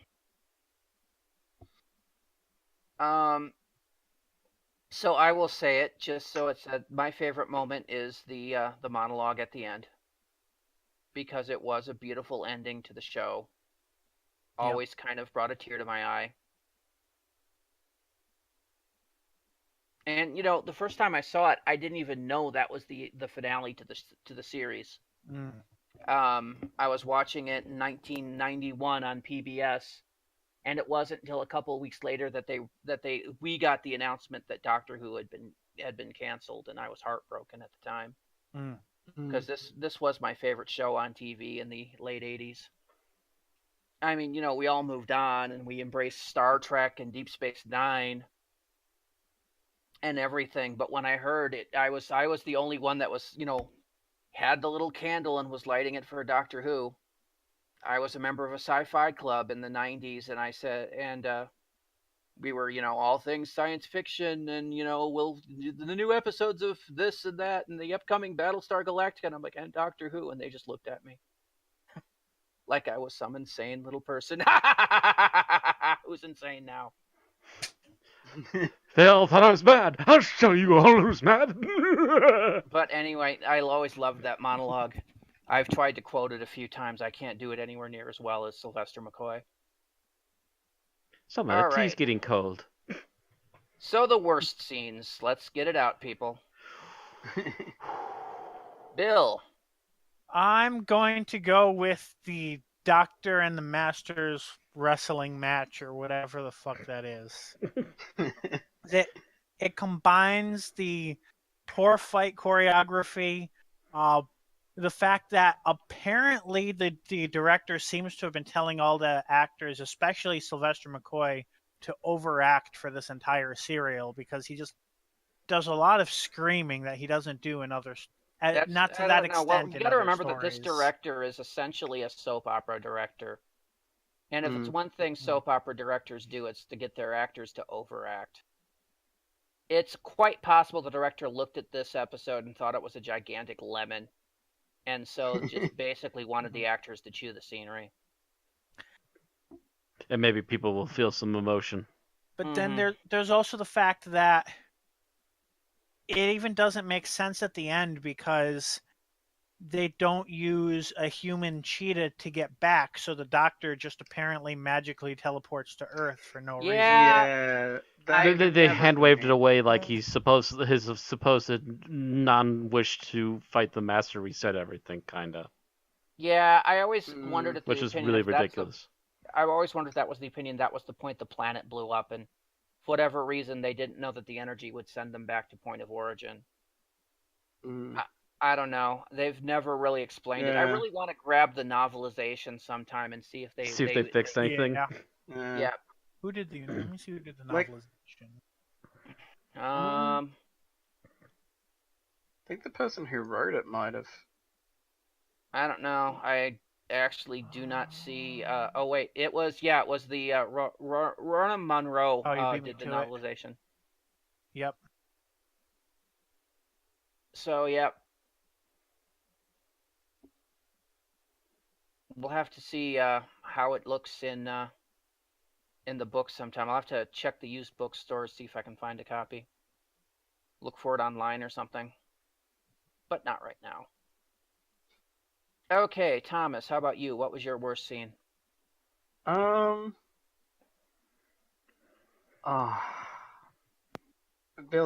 So I will say it, just so it's said, my favorite moment is the monologue at the end. Because it was a beautiful ending to the show. Always kind of brought a tear to my eye. And the first time I saw it, I didn't even know that was the finale to the series. I was watching it in 1991 on PBS, and it wasn't until a couple of weeks later that we got the announcement that Doctor Who had been canceled, and I was heartbroken at the time because this was my favorite show on TV in the late 80s. I mean, we all moved on and we embraced Star Trek and Deep Space Nine and everything, but when I heard it, I was the only one that was, had the little candle and was lighting it for Doctor Who. I was a member of a sci-fi club in the 90s, and I said, we were, all things science fiction, and we'll the new episodes of this and that, and the upcoming Battlestar Galactica, and I'm like, and Doctor Who, and they just looked at me like I was some insane little person. Who's insane now? They all thought I was mad. I'll show you all who's mad. But anyway, I always loved that monologue. I've tried to quote it a few times. I can't do it anywhere near as well as Sylvester McCoy. The tea's getting cold. So the worst scenes. Let's get it out, people. Bill. I'm going to go with the Doctor and the Master's wrestling match, or whatever the fuck that is. It combines the poor fight choreography, the fact that apparently the director seems to have been telling all the actors, especially Sylvester McCoy, to overact for this entire serial, because he just does a lot of screaming that he doesn't do in other. Not to that extent. Well, you got to remember stories. that this director is essentially a soap opera director. And if it's one thing soap opera directors do, it's to get their actors to overact. It's quite possible the director looked at this episode and thought it was a gigantic lemon, and so just basically wanted the actors to chew the scenery. And maybe people will feel some emotion. But then there's also the fact that it even doesn't make sense at the end, because they don't use a human cheetah to get back, so the Doctor just apparently magically teleports to Earth for no reason. Yeah, they hand-waved it away like his supposed non-wish to fight the Master reset everything, kind of. Yeah, I always wondered if which is really ridiculous. I always wondered if that was the opinion. That was the point the planet blew up, and for whatever reason, they didn't know that the energy would send them back to point of origin. I don't know. They've never really explained it. I really want to grab the novelization sometime and see if they fixed anything. Yeah. Who did the? Let me see who did the novelization. I think the person who wrote it might have. I don't know. I actually do not see. Oh wait, it was the Rona Munro did the novelization. Yep. So yep. We'll have to see how it looks in the book sometime. I'll have to check the used bookstores, see if I can find a copy. Look for it online or something. But not right now. Okay, Thomas, how about you? What was your worst scene? Bill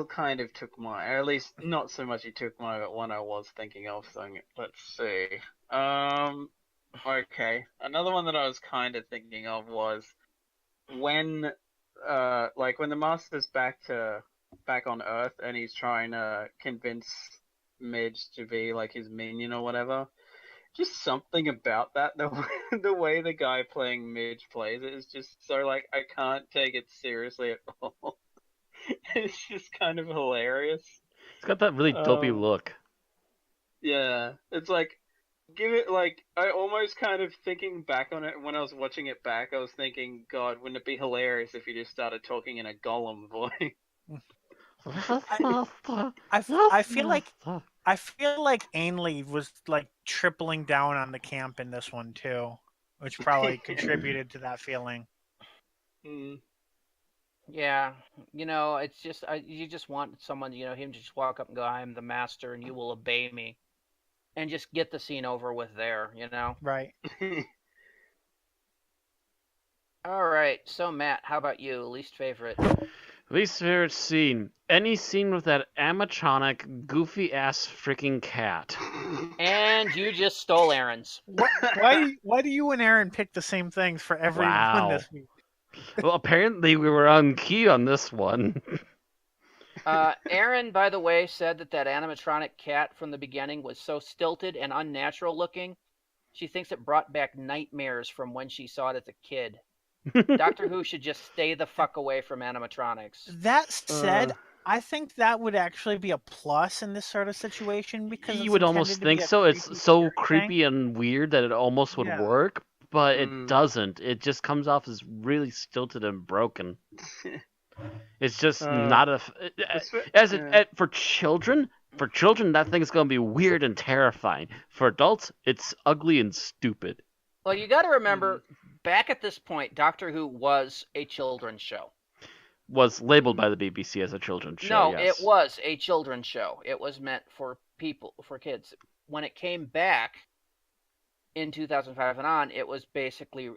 kind of took mine, or at least not so much he took mine, but one I was thinking of, so let's see. Okay. Another one that I was kind of thinking of was when the Master's back on Earth and he's trying to convince Midge to be like his minion or whatever, just something about that. The way the guy playing Midge plays it is just so like I can't take it seriously at all. It's just kind of hilarious. It's got that really dopey look. Yeah, it's like give it like I almost kind of thinking back on it when I was watching it back. I was thinking, God, wouldn't it be hilarious if you just started talking in a Gollum voice? I feel like Ainley was like tripling down on the camp in this one too, which probably contributed to that feeling. Yeah, it's just you just want someone, him to just walk up and go, "I am the master, and you will obey me," and just get the scene over with there, Right. All right, so Matt, how about you? Least favorite? Least favorite scene. Any scene with that animatronic, goofy-ass freaking cat. And you just stole Aaron's. Why do you and Aaron pick the same things for every one this week? Well, apparently we were on key on this one. Aaron, by the way, said that animatronic cat from the beginning was so stilted and unnatural looking, she thinks it brought back nightmares from when she saw it as a kid. Doctor Who should just stay the fuck away from animatronics. That said, I think that would actually be a plus in this sort of situation because you would almost think so. It's so creepy and weird that it almost would work, but it doesn't. It just comes off as really stilted and broken. It's just not a for children. For children, that thing's gonna be weird and terrifying. For adults, it's ugly and stupid. Well, you got to remember, back at this point, Doctor Who was a children's show. Was labeled by the BBC as a children's show. No, yes. It was a children's show. It was meant for kids. When it came back in 2005 and on, it was basically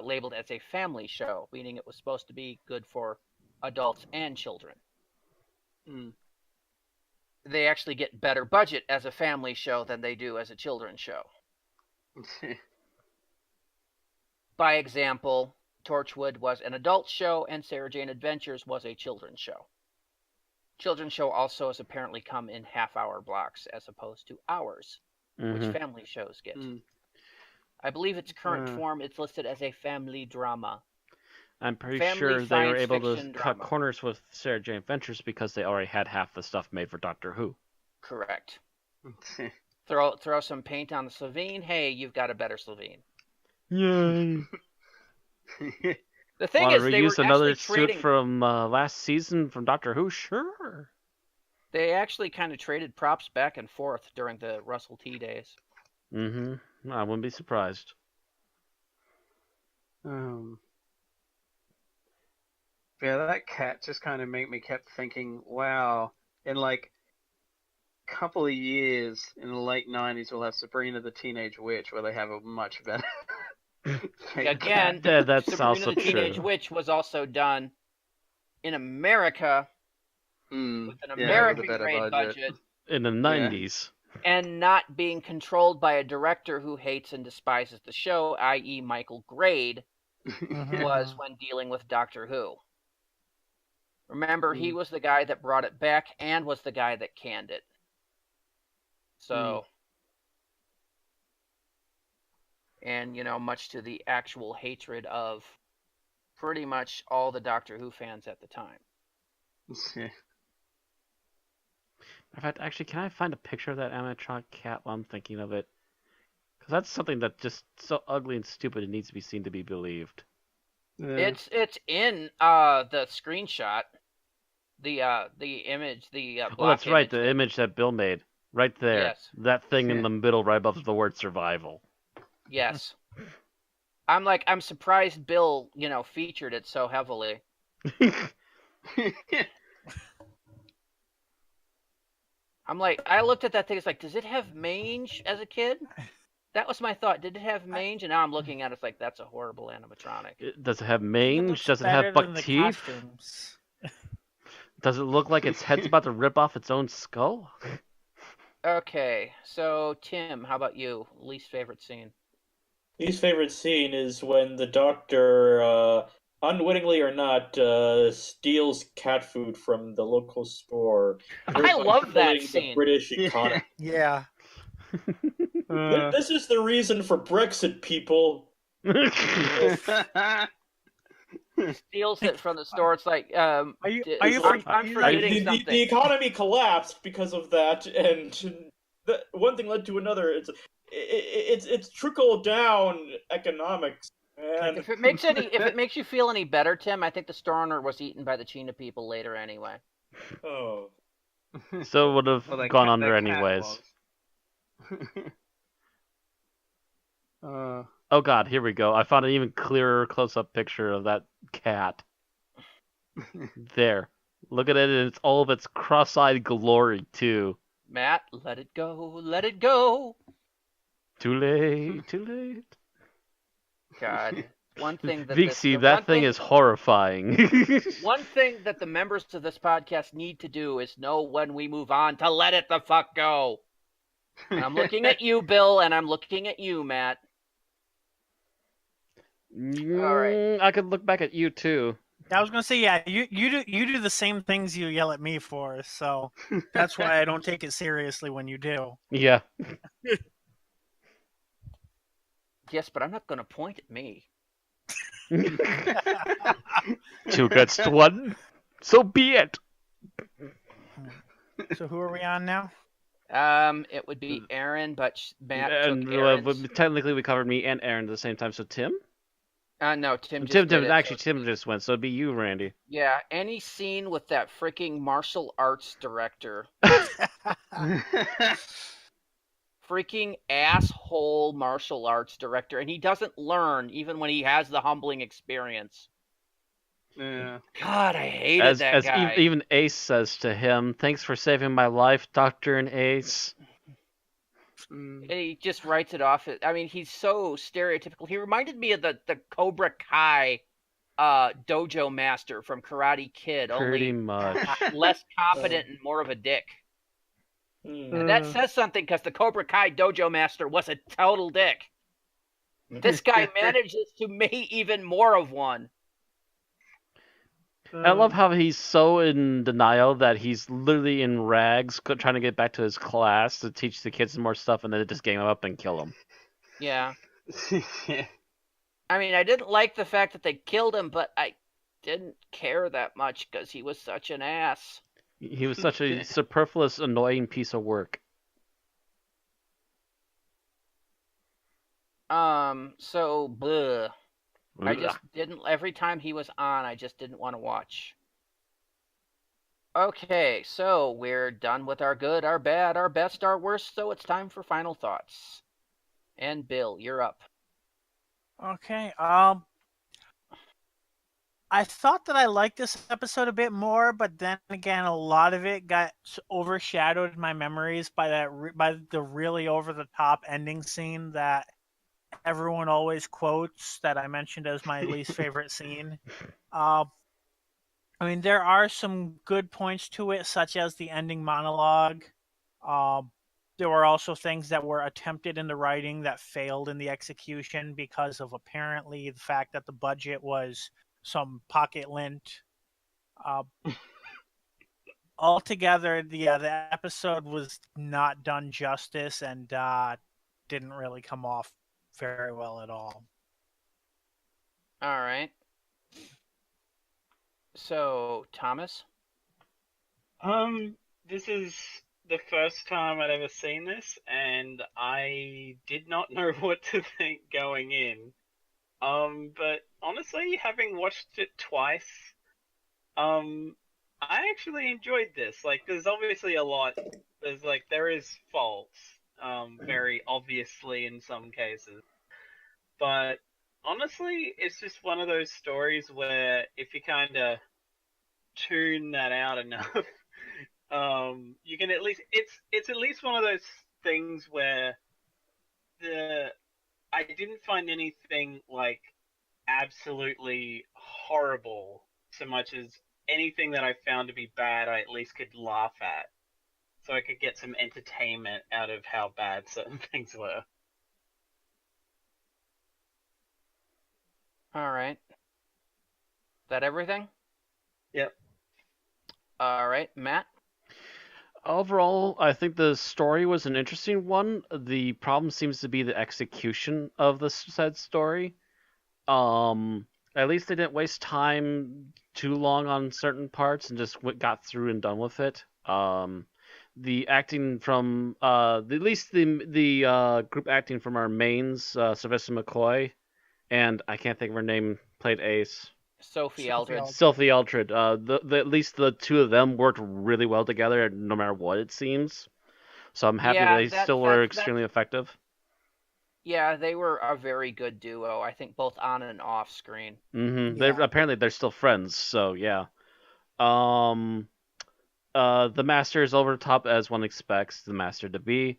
labeled as a family show, meaning it was supposed to be good for adults and children. They actually get better budget as a family show than they do as a children's show. By example, Torchwood was an adult show and Sarah Jane Adventures was a children's show. Children's show also has apparently come in half-hour blocks as opposed to hours, which family shows get. I believe its current form, it's listed as a family drama. I'm pretty sure they were able to cut corners with Sarah Jane Adventures because they already had half the stuff made for Doctor Who. Correct. Throw some paint on the Slovene. Hey, you've got a better Slovene. Yay! The thing is, they were another trading... suit from last season from Doctor Who. Sure. They actually kind of traded props back and forth during the Russell T days. I wouldn't be surprised. Yeah, that cat just kind of kept thinking, wow, in like a couple of years in the late 90s, we'll have Sabrina the Teenage Witch, where they have a much better. Again, that's Sabrina also the Teenage true. Witch was also done in America with an American-grade budget. In the 90s. And not being controlled by a director who hates and despises the show, i.e. Michael Grade, was when dealing with Doctor Who. Remember, he was the guy that brought it back and was the guy that canned it. So... And, much to the actual hatred of pretty much all the Doctor Who fans at the time. In fact, actually, can I find a picture of that animatronic cat while I'm thinking of it? Because that's something that's just so ugly and stupid it needs to be seen to be believed. It's in the screenshot, the image, oh, that's right, the image that Bill made. Right there. Yes. That thing in the middle right above the word survival. Yes. I'm surprised Bill, featured it so heavily. I looked at that thing, it's like, does it have mange as a kid? That was my thought. Did it have mange? And now I'm looking at it, it's like, that's a horrible animatronic. Does it have mange? Does it have buck teeth? Does it look like its head's about to rip off its own skull? Okay, so Tim, how about you? Least favorite scene? Least favorite scene is when the Doctor, unwittingly or not, steals cat food from the local store. I love that scene. The British economy. Yeah. This is the reason for Brexit, people. Steals it from the store. It's like, I'm forgetting something. The economy collapsed because of that, and one thing led to another. It's trickle down economics. Man. If it makes you feel any better, Tim, I think the store owner was eaten by the Cheetah people later anyway. Oh. So it would have gone under anyways. Oh god, here we go. I found an even clearer close-up picture of that cat. There. Look at it in all of its cross-eyed glory, too. Matt, let it go, let it go. Too late. God. One thing that Vixie, that thing is horrifying. One thing that the members of this podcast need to do is know when we move on to let it the fuck go. And I'm looking at you, Bill, and I'm looking at you, Matt. All right. I could look back at you too. I was gonna say, yeah, you do the same things you yell at me for, so that's why I don't take it seriously when you do. Yeah. Yes, but I'm not gonna point at me. 2 against 1. So be it. So who are we on now? It would be Aaron, but Matt took technically we covered me and Aaron at the same time. So Tim? No, Tim. Tim just went. So it'd be you, Randy. Yeah, any scene with that freaking martial arts director. Freaking asshole martial arts director, and he doesn't learn even when he has the humbling experience. Yeah. God, I hated that guy. Even Ace says to him, "Thanks for saving my life, Doctor and Ace." And he just writes it off. I mean, he's so stereotypical. He reminded me of the Cobra Kai dojo master from Karate Kid. Pretty much. Less competent and more of a dick. And that says something because the Cobra Kai dojo master was a total dick. This guy manages to make even more of one. I love how he's so in denial that he's literally in rags trying to get back to his class to teach the kids more stuff, and then just gang him up and kill him. Yeah. I mean, I didn't like the fact that they killed him, but I didn't care that much because he was such an ass. He was such a superfluous, annoying piece of work. So, bleh. I just didn't, every time he was on, I just didn't want to watch. Okay, so we're done with our good, our bad, our best, our worst, so it's time for final thoughts. And Bill, you're up. Okay, I thought that I liked this episode a bit more, but then again, a lot of it got overshadowed in my memories by the really over-the-top ending scene that everyone always quotes that I mentioned as my least favorite scene. I mean, there are some good points to it, such as the ending monologue. There were also things that were attempted in the writing that failed in the execution because of apparently the fact that the budget was some pocket lint. Altogether, the episode was not done justice and didn't really come off very well at all. All right. So, Thomas? This is the first time I'd ever seen this, and I did not know what to think going in. But honestly, having watched it twice, I actually enjoyed this. Like, there's obviously a lot. There is faults, very obviously in some cases. But honestly, it's just one of those stories where if you kind of tune that out enough, you can at least, it's at least one of those things where I didn't find anything like absolutely horrible so much as anything that I found to be bad I at least could laugh at, so I could get some entertainment out of how bad certain things were. All right. That everything? Yep. All right, Matt? Overall, I think the story was an interesting one. The problem seems to be the execution of the said story. At least they didn't waste time too long on certain parts and just got through and done with it. The acting from at least the group acting from our mains, Sylvester McCoy, and I can't think of her name, played Ace. Sophie Eldred. Sophie Eldred. At least the two of them worked really well together, no matter what it seems. So I'm happy they still were extremely effective. Yeah, they were a very good duo. I think both on and off screen. Mm-hmm. Yeah. Apparently they're still friends. So yeah. The Master is over the top as one expects the Master to be.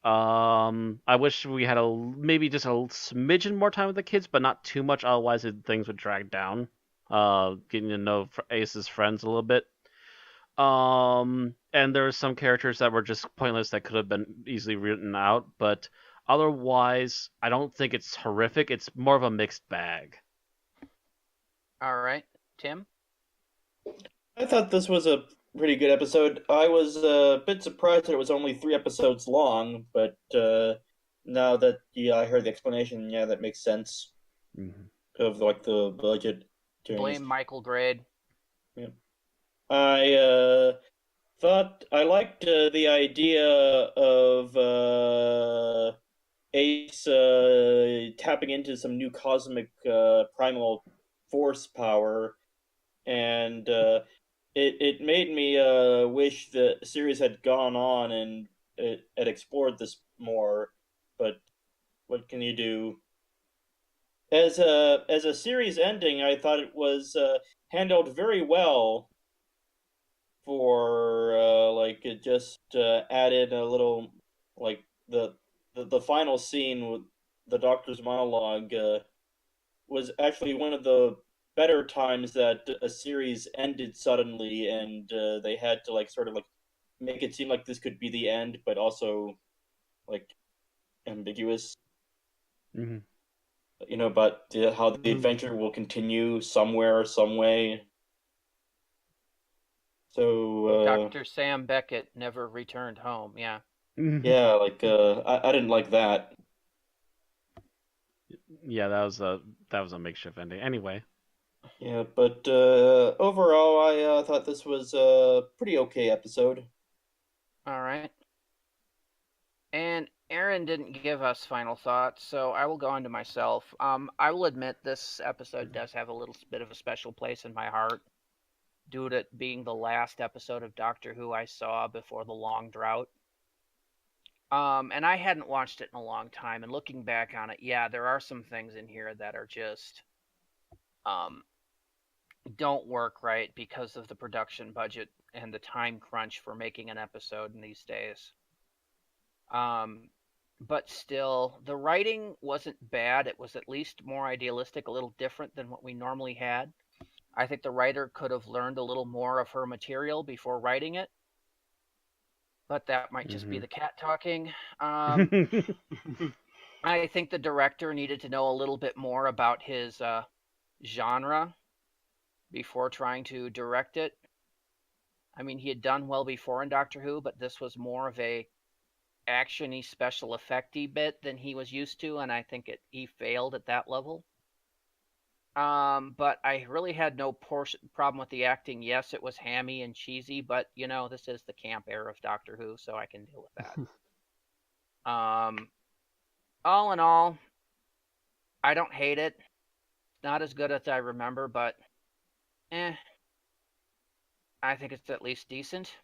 I wish we had maybe just a smidgen more time with the kids, but not too much. Otherwise, things would drag down. Getting to know Ace's friends a little bit. And there were some characters that were just pointless that could have been easily written out, but otherwise, I don't think it's horrific. It's more of a mixed bag. All right, Tim? I thought this was a pretty good episode. I was a bit surprised that it was only 3 episodes long, but now that I heard the explanation, yeah, that makes sense. Mm-hmm. Of like the budget. Blame Michael Grade. Yeah. I thought I liked the idea of Ace tapping into some new cosmic primal force power, and it made me wish the series had gone on and it had explored this more. But what can you do? As a series ending, I thought it was handled very well. For like it just added a little like the final scene with the Doctor's monologue was actually one of the better times that a series ended suddenly, and they had to like sort of like make it seem like this could be the end, but also like ambiguous. Mm-hmm. You know, but how the adventure will continue somewhere, some way. So Dr. Sam Beckett never returned home. Yeah. Yeah, like I didn't like that. Yeah, that was a makeshift ending. Anyway. Yeah, but overall, I thought this was a pretty okay episode. All right. And Aaron didn't give us final thoughts, so I will go on to myself. I will admit this episode does have a little bit of a special place in my heart, due to it being the last episode of Doctor Who I saw before the long drought. And I hadn't watched it in a long time, and looking back on it, yeah, there are some things in here that are just don't work right because of the production budget and the time crunch for making an episode in these days. But still, the writing wasn't bad. It was at least more idealistic, a little different than what we normally had. I think the writer could have learned a little more of her material before writing it. But that might just be the cat talking. I think the director needed to know a little bit more about his genre before trying to direct it. I mean, he had done well before in Doctor Who, but this was more of a action-y, special effect-y bit than he was used to, and I think he failed at that level. But I really had no problem with the acting. Yes, it was hammy and cheesy, but, you know, this is the camp era of Doctor Who, so I can deal with that. All in all, I don't hate it. Not as good as I remember, but I think it's at least decent.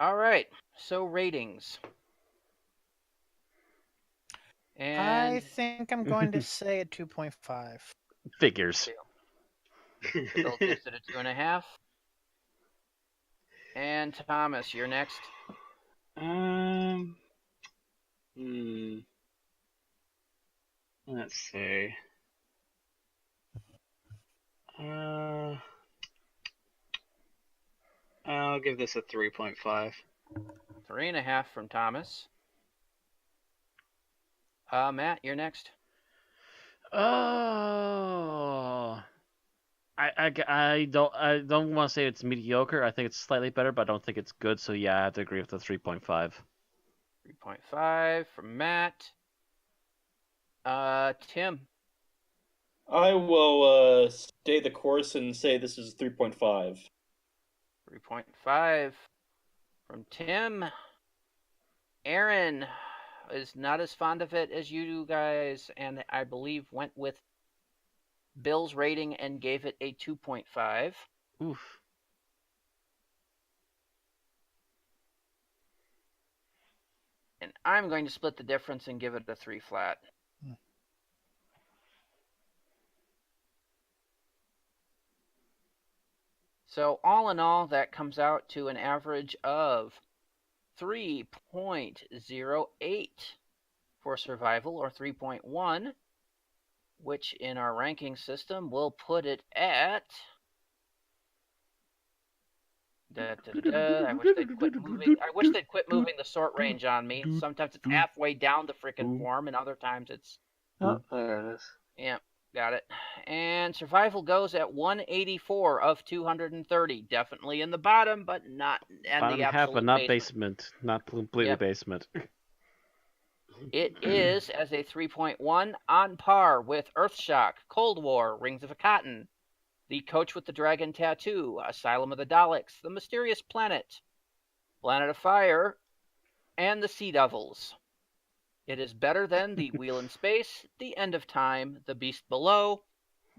All right, so ratings. And I think I'm going to say a 2.5. Figures. Phil gives it a 2.5. And Thomas, you're next. Let's see. I'll give this a 3.5. 3.5 from Thomas. Matt, you're next. Oh, I don't want to say it's mediocre. I think it's slightly better, but I don't think it's good. So yeah, I have to agree with the 3.5. 3.5 from Matt. Tim. I will stay the course and say this is 3.5. 3.5 from Tim. Aaron is not as fond of it as you guys, and I believe went with Bill's rating and gave it a 2.5. Oof. And I'm going to split the difference and give it a 3 flat. So all in all, that comes out to an average of 3.08 for survival, or 3.1, which in our ranking system will put it at... I wish they'd quit moving the sort range on me. Sometimes it's halfway down the frickin' form, and other times it's... Oh, there it is. Yeah, got it. And survival goes at 184 of 230. Definitely in the bottom, but not in bottom the absolute half, but not basement. Not completely basement. It is, as a 3.1, on par with Earthshock, Cold War, Rings of Cotton, The Coach with the Dragon Tattoo, Asylum of the Daleks, The Mysterious Planet, Planet of Fire, and The Sea Devils. It is better than The Wheel in Space, The End of Time, The Beast Below,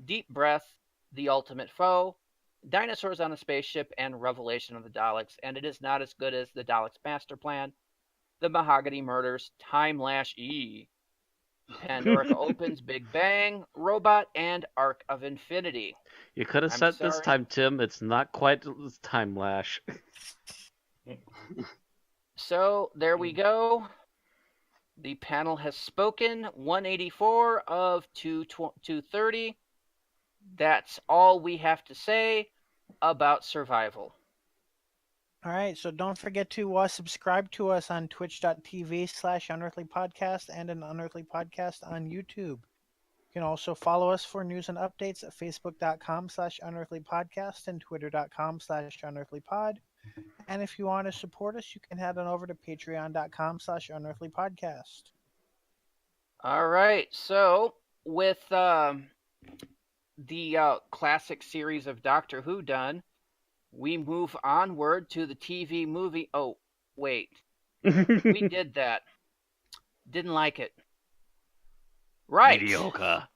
Deep Breath, The Ultimate Foe, Dinosaurs on a Spaceship, and Revelation of the Daleks, and it is not as good as The Daleks Master Plan, The Mahogany Murders, Time Lash E, Pandorica Opens, Big Bang, Robot, and Arc of Infinity. You could have said this time, Tim. It's not quite Time Lash. So, there we go. The panel has spoken. 184 of 230. That's all we have to say about survival. All right, so don't forget to subscribe to us on twitch.tv/Unearthly Podcast and an Unearthly Podcast on YouTube. You can also follow us for news and updates at facebook.com/Unearthly Podcast and twitter.com/Unearthly Pod. And if you want to support us, you can head on over to patreon.com/Unearthly Podcast. All right, so with the classic series of Doctor Who done, we move onward to the TV movie. Oh, wait. We did that. Didn't like it. Right. Mediocre.